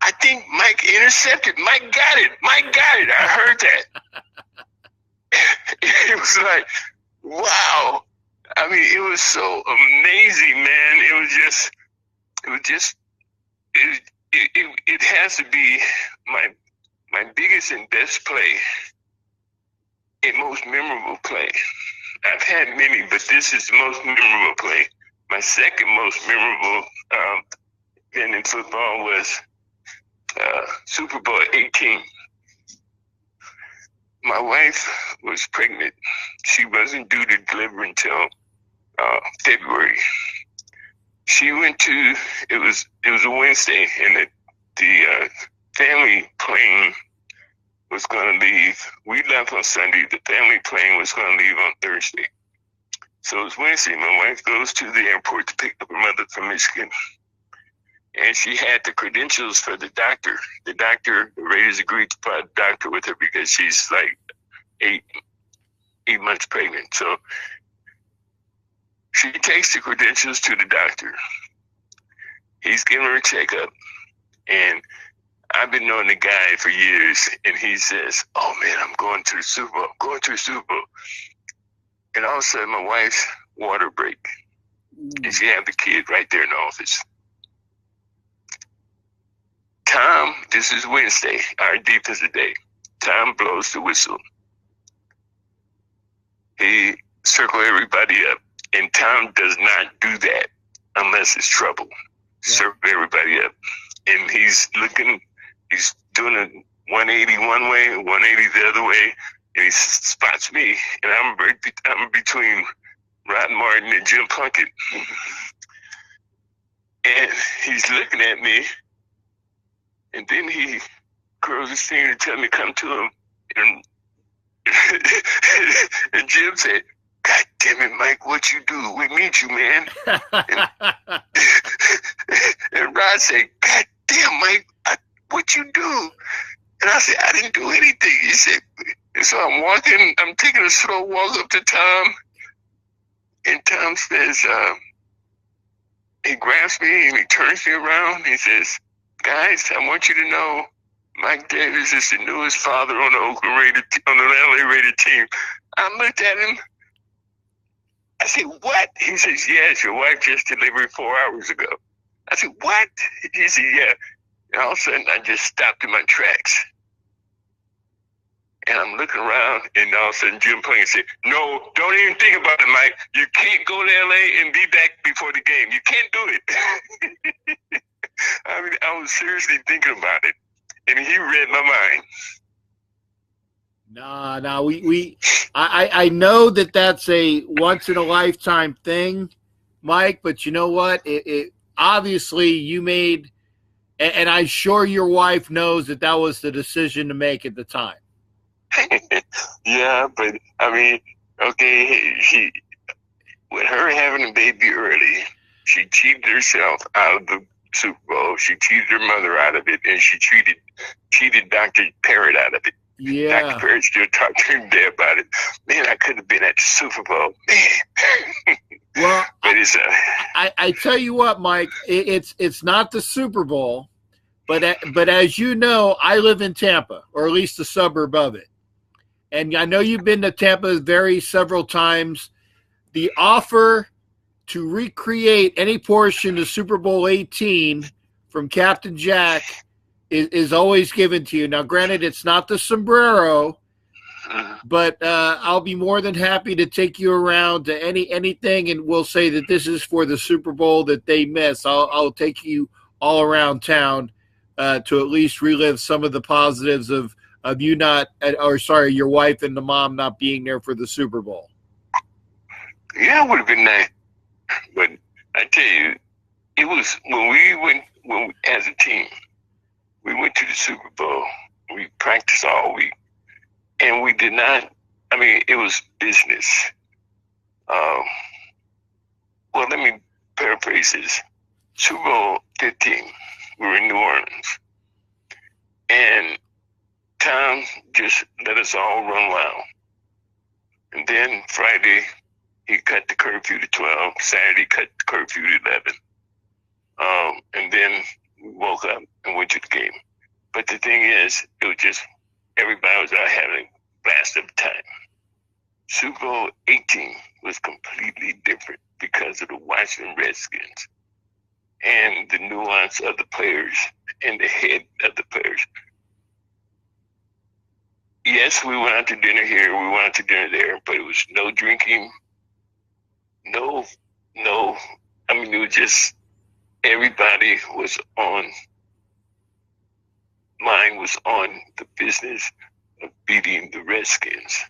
Speaker 7: I think Mike intercepted. Mike got it. Mike got it. I heard that. It was like, wow. I mean, it was so amazing, man. It has to be my biggest and best play and most memorable play. I've had many, but this is the most memorable play. My second most memorable in football was Super Bowl 18. My wife was pregnant. She wasn't due to deliver until February. She went to, it was a Wednesday, and the family plane was going to leave. We left on Sunday. The family plane was going to leave on Thursday. So it was Wednesday. My wife goes to the airport to pick up her mother from Michigan. And she had the credentials for the doctor. The Raiders agreed to put a doctor with her because she's like eight months pregnant. So she takes the credentials to the doctor. He's giving her a checkup. And I've been knowing the guy for years. And he says, oh, man, I'm going to the Super Bowl. I'm going to the Super Bowl. And all of a sudden, my wife's water break. And she had the kid right there in the office. Tom, this is Wednesday, our defensive day. Tom blows the whistle. He circles everybody up. And Tom does not do that unless it's trouble. Yeah. Circle everybody up. And he's doing a 180 one way, 180 the other way. And he spots me. And I'm between Rod Martin and Jim Plunkett. And he's looking at me. And then he curls his finger and tells me to come to him. And Jim said, God damn it, Mike, what you do? We need you, man. And Rod said, God damn, Mike, what you do? And I said, I didn't do anything. He said, and so I'm walking, I'm taking a slow walk up to Tom, and Tom says, he grabs me and he turns me around. He says, guys, I want you to know Mike Davis is the newest father on the Oakland Raiders, on the LA Raider team. I looked at him. I said, what? He says, yes, your wife just delivered 4 hours ago. I said, what? He said, yeah. And all of a sudden, I just stopped in my tracks. And I'm looking around, and all of a sudden, Jim Plain said, no, don't even think about it, Mike. You can't go to LA and be back before the game. You can't do it. I mean, I was seriously thinking about it, and he read my mind.
Speaker 6: No, I know that that's a once in a lifetime thing, Mike, but you know what? It obviously you made, and I'm sure your wife knows that was the decision to make at the time.
Speaker 7: Yeah, but I mean, okay, with her having a baby early, she cheated herself out of the Super Bowl. She cheated her mother out of it, and she cheated Dr. Parrott out of it.
Speaker 6: Yeah.
Speaker 7: Dr. Parrott still talked to him there about it. Man, I could have been at the Super Bowl. Man.
Speaker 6: Well,
Speaker 7: but it's
Speaker 6: I tell you what, Mike, it's not the Super Bowl, but as you know, I live in Tampa, or at least a suburb of it. And I know you've been to Tampa several times. The offer to recreate any portion of Super Bowl 18 from Captain Jack is always given to you. Now, granted, it's not the sombrero, but I'll be more than happy to take you around to anything, and we'll say that this is for the Super Bowl that they miss. I'll take you all around town to at least relive some of the positives of you your wife and the mom not being there for the Super Bowl.
Speaker 7: Yeah, it would have been nice. But I tell you, it was when as a team, we went to the Super Bowl. We practiced all week. And we did not, I mean, it was business. Well, let me paraphrase this. Super Bowl 15, we were in New Orleans. And Tom just let us all run wild. And then Friday, he cut the curfew to 12. Saturday, cut the curfew to 11. And then we woke up and went to the game. But the thing is, it was just, everybody was out having a blast of time. Super Bowl 18 was completely different because of the Washington Redskins and the nuance of the players and the head of the players. Yes, we went out to dinner here, we went out to dinner there, but it was no drinking, no, I mean, it was just, everybody was on, mine was on the business of beating the Redskins.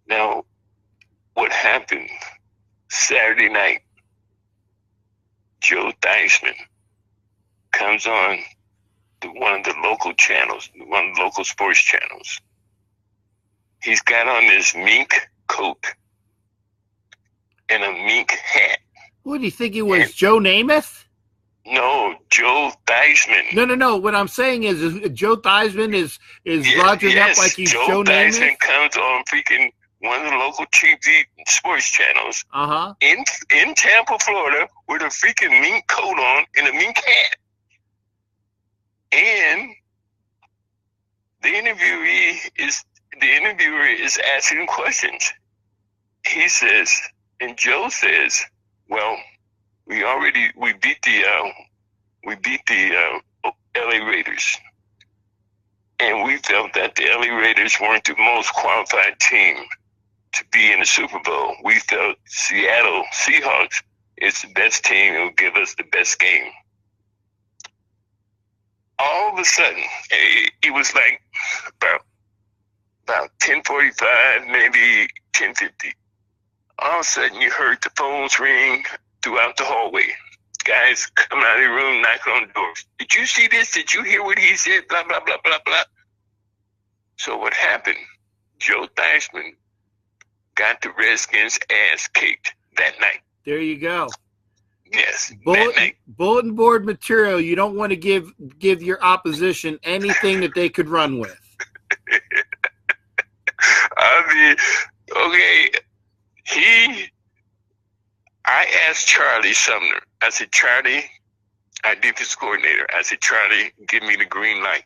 Speaker 7: Now, what happened Saturday night, Joe Theismann comes on one of the local channels, one of the local sports channels. He's got on this mink coat and a mink hat.
Speaker 6: What do you think he was, Joe Namath?
Speaker 7: No, Joe Theismann.
Speaker 6: No. What I'm saying is Joe Theismann is rogering up like he's Joe Namath?
Speaker 7: Joe Theismann comes on freaking one of the local TV sports channels in Tampa, Florida, with a freaking mink coat on and a mink hat. And the interviewer is asking questions. He says, and Joe says, well, we beat the LA Raiders. And we felt that the LA Raiders weren't the most qualified team to be in the Super Bowl. We felt Seattle Seahawks is the best team and will give us the best game. All of a sudden, it was like about 10:45, maybe 10:50. All of a sudden, you heard the phones ring throughout the hallway. Guys coming out of the room, knocking on the doors. Did you see this? Did you hear what he said? Blah, blah, blah, blah, blah. So what happened? Joe Theismann got the Redskins' ass kicked that night.
Speaker 6: There you go.
Speaker 7: Yes, that night.
Speaker 6: Bulletin board material. You don't want to give your opposition anything that they could run with.
Speaker 7: I mean, okay, I asked Charlie Sumner. I said, Charlie, our defense coordinator, I said, Charlie, give me the green light.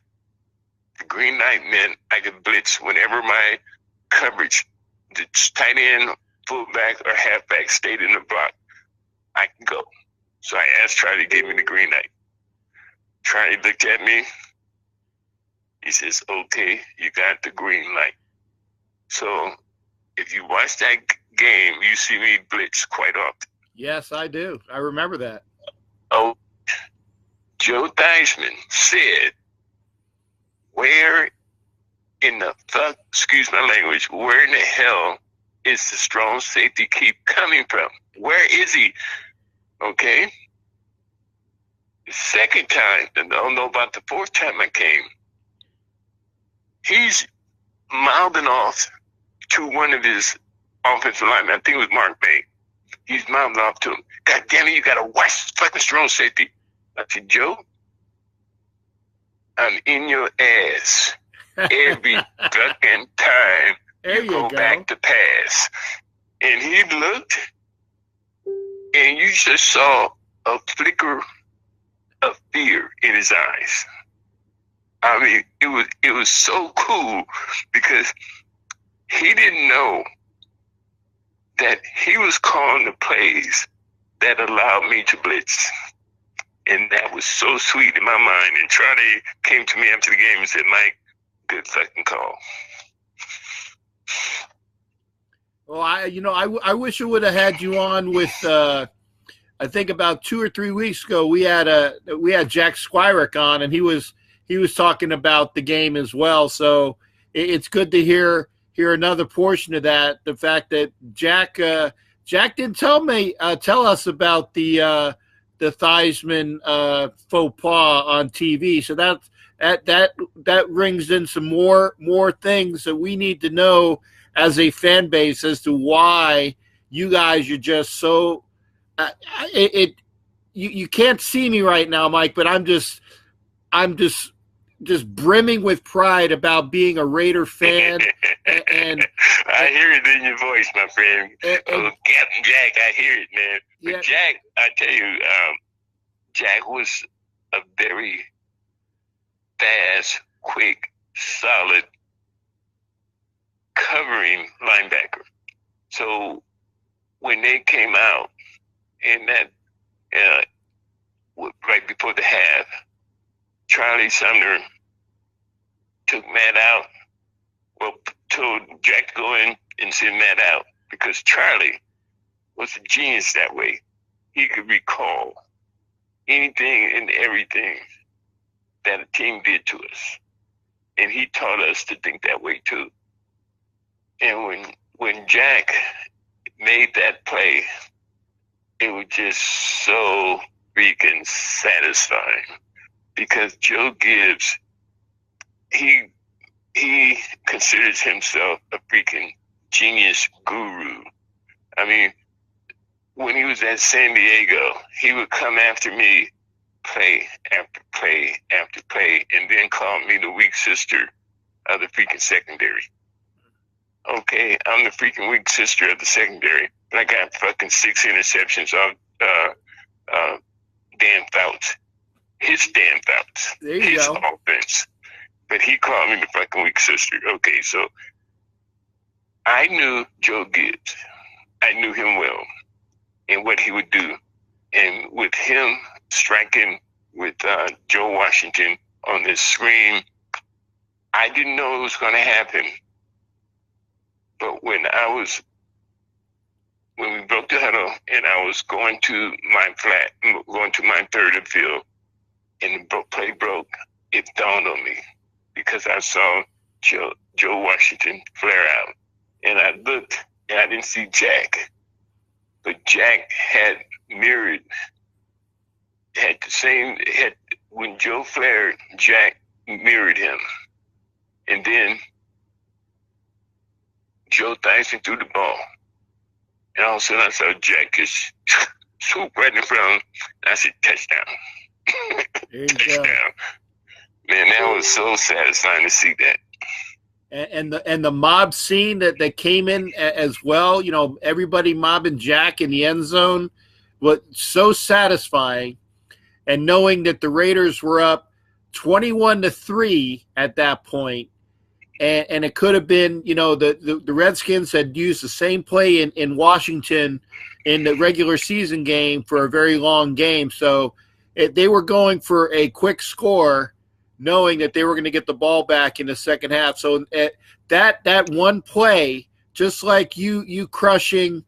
Speaker 7: The green light meant I could blitz whenever my coverage, the tight end, fullback, or halfback stayed in the block. I can go. So I asked Charlie to give me the green light. Charlie looked at me. He says, okay, you got the green light. So if you watch that game, you see me blitz quite often.
Speaker 6: Yes, I do. I remember that.
Speaker 7: Oh, Joe Theismann said, where in the fuck, excuse my language, where in the hell is the strong safety keep coming from? Where is he? Okay. The second time, and I don't know about the fourth time I came, he's mouthing off to one of his offensive linemen. I think it was Mark May. He's mouthing off to him. God damn it, you got to watch fucking strong safety. I said, Joe, I'm in your ass every fucking time
Speaker 6: There you
Speaker 7: go back to pass. And he looked, and you just saw a flicker of fear in his eyes. I mean, it was so cool because he didn't know that he was calling the plays that allowed me to blitz. And that was so sweet in my mind. And Charlie came to me after the game and said, Mike, good fucking call.
Speaker 6: Well, I wish I would have had you on with. I think about 2 or 3 weeks ago, we had Jack Squirek on, and he was talking about the game as well. So it's good to hear another portion of that. The fact that Jack didn't tell us about the Theismann faux pas on TV. So that rings in some more things that we need to know as a fan base as to why you guys are just so. You can't see me right now, Mike, but I'm just brimming with pride about being a Raider fan. and
Speaker 7: I hear it in your voice, my friend. Captain Jack, I hear it, man. But yeah. Jack, I tell you, Jack was a very fast, quick, solid covering linebacker. So when they came out in that right before the half, Charlie Sumner took Matt out. Well, told Jack to go in and send Matt out because Charlie was a genius that way. He could recall anything and everything that a team did to us. And he taught us to think that way too. And when Jack made that play, it was just so freaking satisfying because Joe Gibbs, he considers himself a freaking genius guru. I mean, when he was at San Diego, he would come after me play after play after play and then call me the weak sister of the freaking secondary. Okay, I'm the freaking weak sister of the secondary, but I got fucking 6 interceptions off Dan Fouts. His Dan Fouts.
Speaker 6: There you
Speaker 7: his
Speaker 6: go.
Speaker 7: Offense. But he called me the fucking weak sister. Okay, so I knew Joe Gibbs. I knew him well and what he would do. And with him striking with Joe Washington on this screen, I didn't know it was going to happen. But when we broke the huddle and I was going to my third of field, and the play broke, it dawned on me because I saw Joe Washington flare out. And I looked and I didn't see Jack. But Jack had when Joe flared, Jack mirrored him. And then Joe Theismann threw the ball. And all of a sudden I saw Jack just swoop right in front of him. I said, touchdown.
Speaker 6: There you
Speaker 7: Touchdown.
Speaker 6: go.
Speaker 7: Man, that was so satisfying to see that.
Speaker 6: And the mob scene that came in as well, you know, everybody mobbing Jack in the end zone was so satisfying. And knowing that the Raiders were up 21-3 at that point, and it could have been, you know, the Redskins had used the same play in Washington in the regular season game for a very long game. So they were going for a quick score, knowing that they were going to get the ball back in the second half. So that one play, just like you crushing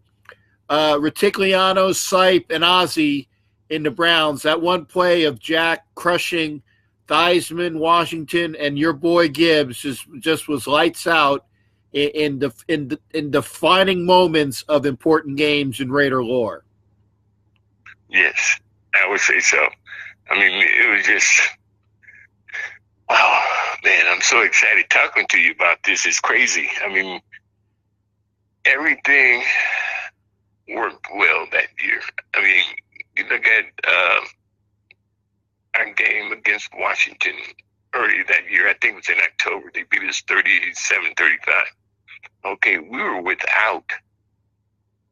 Speaker 6: Retigliano, Sipe, and Ozzie in the Browns, that one play of Jack crushing Theismann, Washington, and your boy Gibbs just was lights out in defining moments of important games in Raider lore.
Speaker 7: Yes, I would say so. I mean, it was just, oh, man, I'm so excited talking to you about this. It's crazy. I mean, everything worked well that year. I mean, you look at our game against Washington early that year. I think it was in October. They beat us 37-35. Okay, we were without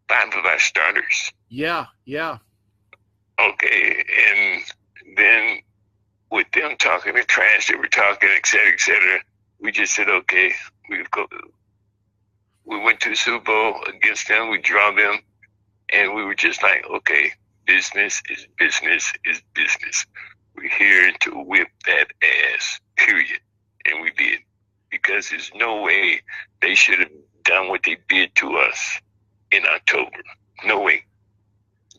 Speaker 7: 5 of our starters.
Speaker 6: Yeah.
Speaker 7: Okay, and then with them talking the trash they were talking, et cetera, we just said, okay, we went to the Super Bowl against them, we draw them, and we were just like, okay, business is business is business. We're here to whip that ass, period. And we did. Because there's no way they should have done what they did to us in October. No way.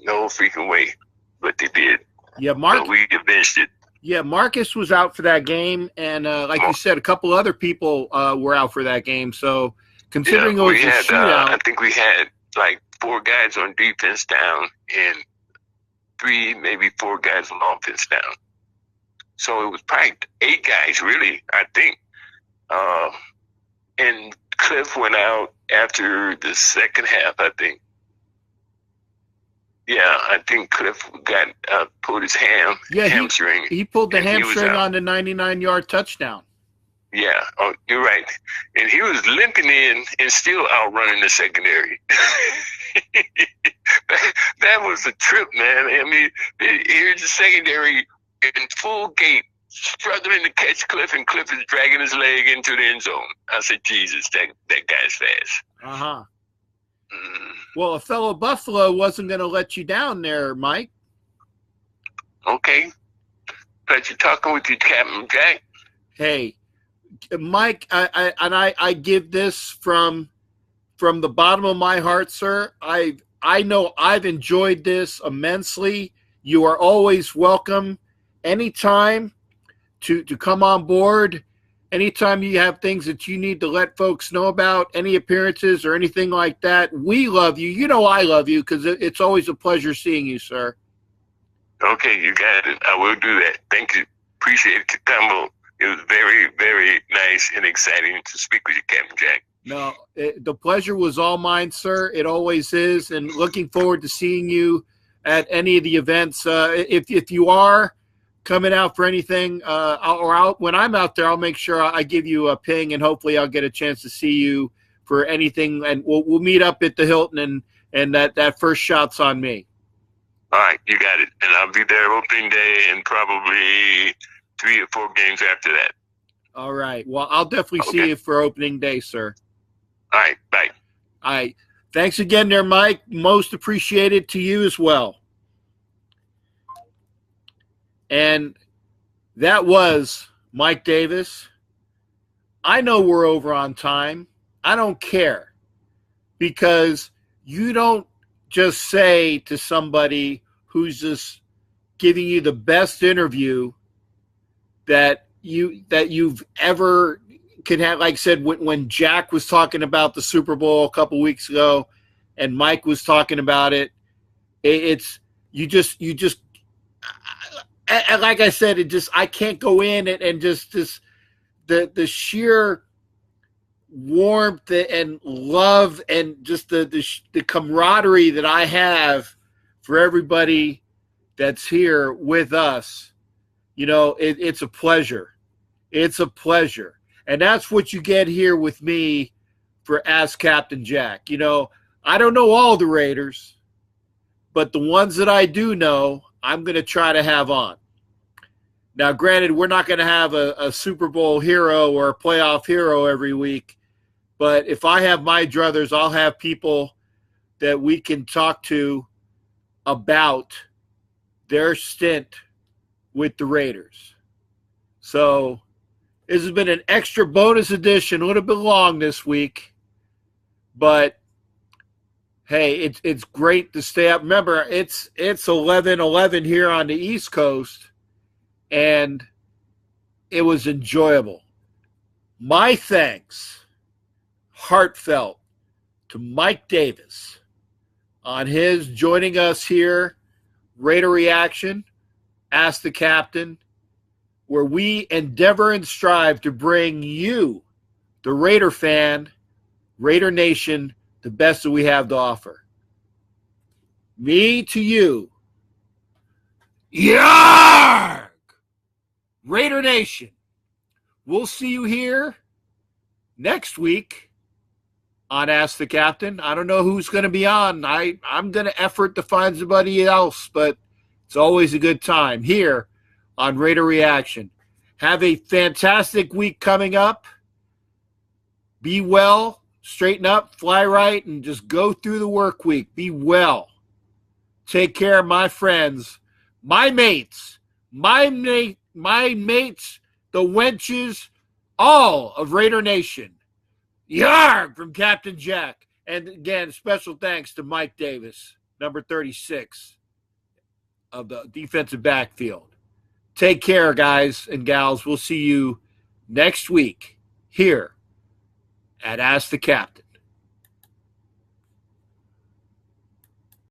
Speaker 7: No freaking way. But they did.
Speaker 6: Yeah,
Speaker 7: but we avenged it.
Speaker 6: Yeah, Marcus was out for that game, and like you said, a couple other people were out for that game. So considering it was a shootout,
Speaker 7: I think we had like 4 guys on defense down and 3, maybe 4 guys on offense down. So it was probably 8 guys, really, I think. And Cliff went out after the second half, I think. Yeah, I think Cliff got pulled his hamstring.
Speaker 6: He pulled the hamstring on the 99-yard touchdown.
Speaker 7: Yeah, oh, you're right. And he was limping in and still outrunning the secondary. That was a trip, man. I mean, here's the secondary in full gait, struggling to catch Cliff, and Cliff is dragging his leg into the end zone. I said, Jesus, that guy's fast.
Speaker 6: Uh-huh. Well, a fellow Buffalo wasn't going to let you down there, Mike.
Speaker 7: Okay. Pleasure talking with you, Captain Jack.
Speaker 6: Hey, Mike, I give this from the bottom of my heart, sir. I know I've enjoyed this immensely. You are always welcome anytime to come on board. Anytime you have things that you need to let folks know about, any appearances or anything like that, we love you. You know I love you because it's always a pleasure seeing you, sir.
Speaker 7: Okay, you got it. I will do that. Thank you. Appreciate it, Combo. It was very, very nice and exciting to speak with you, Captain Jack.
Speaker 6: No, the pleasure was all mine, sir. It always is, and looking forward to seeing you at any of the events. If you are coming out for anything, when I'm out there, I'll make sure I give you a ping, and hopefully I'll get a chance to see you for anything, and we'll meet up at the Hilton, and that first shot's on me.
Speaker 7: All right, you got it. And I'll be there opening day and probably 3 or 4 games after that.
Speaker 6: All right. Well, I'll definitely see you for opening day, sir.
Speaker 7: All right, bye.
Speaker 6: All right. Thanks again there, Mike. Most appreciated to you as well. And that was Mike Davis. I know we're over on time. I don't care, because you don't just say to somebody who's just giving you the best interview that you've ever could have. Like I said, when Jack was talking about the Super Bowl a couple weeks ago, and Mike was talking about it, it's you just. And like I said, I can't go in and just the sheer warmth and love and just the camaraderie that I have for everybody that's here with us. You know, it's a pleasure. It's a pleasure. And that's what you get here with me for Ask Captain Jack. You know, I don't know all the Raiders, but the ones that I do know, I'm going to try to have on. Now, granted, we're not going to have a Super Bowl hero or a playoff hero every week, but if I have my druthers, I'll have people that we can talk to about their stint with the Raiders. So this has been an extra bonus edition. Would have been long this week, but hey, it's great to stay up. Remember, it's 11:11 here on the East Coast, and it was enjoyable. My thanks, heartfelt, to Mike Davis on his joining us here, Raider Reaction, Ask the Captain, where we endeavor and strive to bring you, the Raider fan, Raider Nation, the best that we have to offer. Me to you. Yarg! Raider Nation. We'll see you here next week on Ask the Captain. I don't know who's going to be on. I'm going to effort to find somebody else, but it's always a good time here on Raider Reaction. Have a fantastic week coming up. Be well, straighten up, fly right, and just go through the work week. Be well. Take care, my friends, my mates, my mates, the wenches, all of Raider Nation. Yarg from Captain Jack. And again, special thanks to Mike Davis, number 36 of the defensive backfield. Take care, guys and gals. We'll see you next week here at Ask the Captain.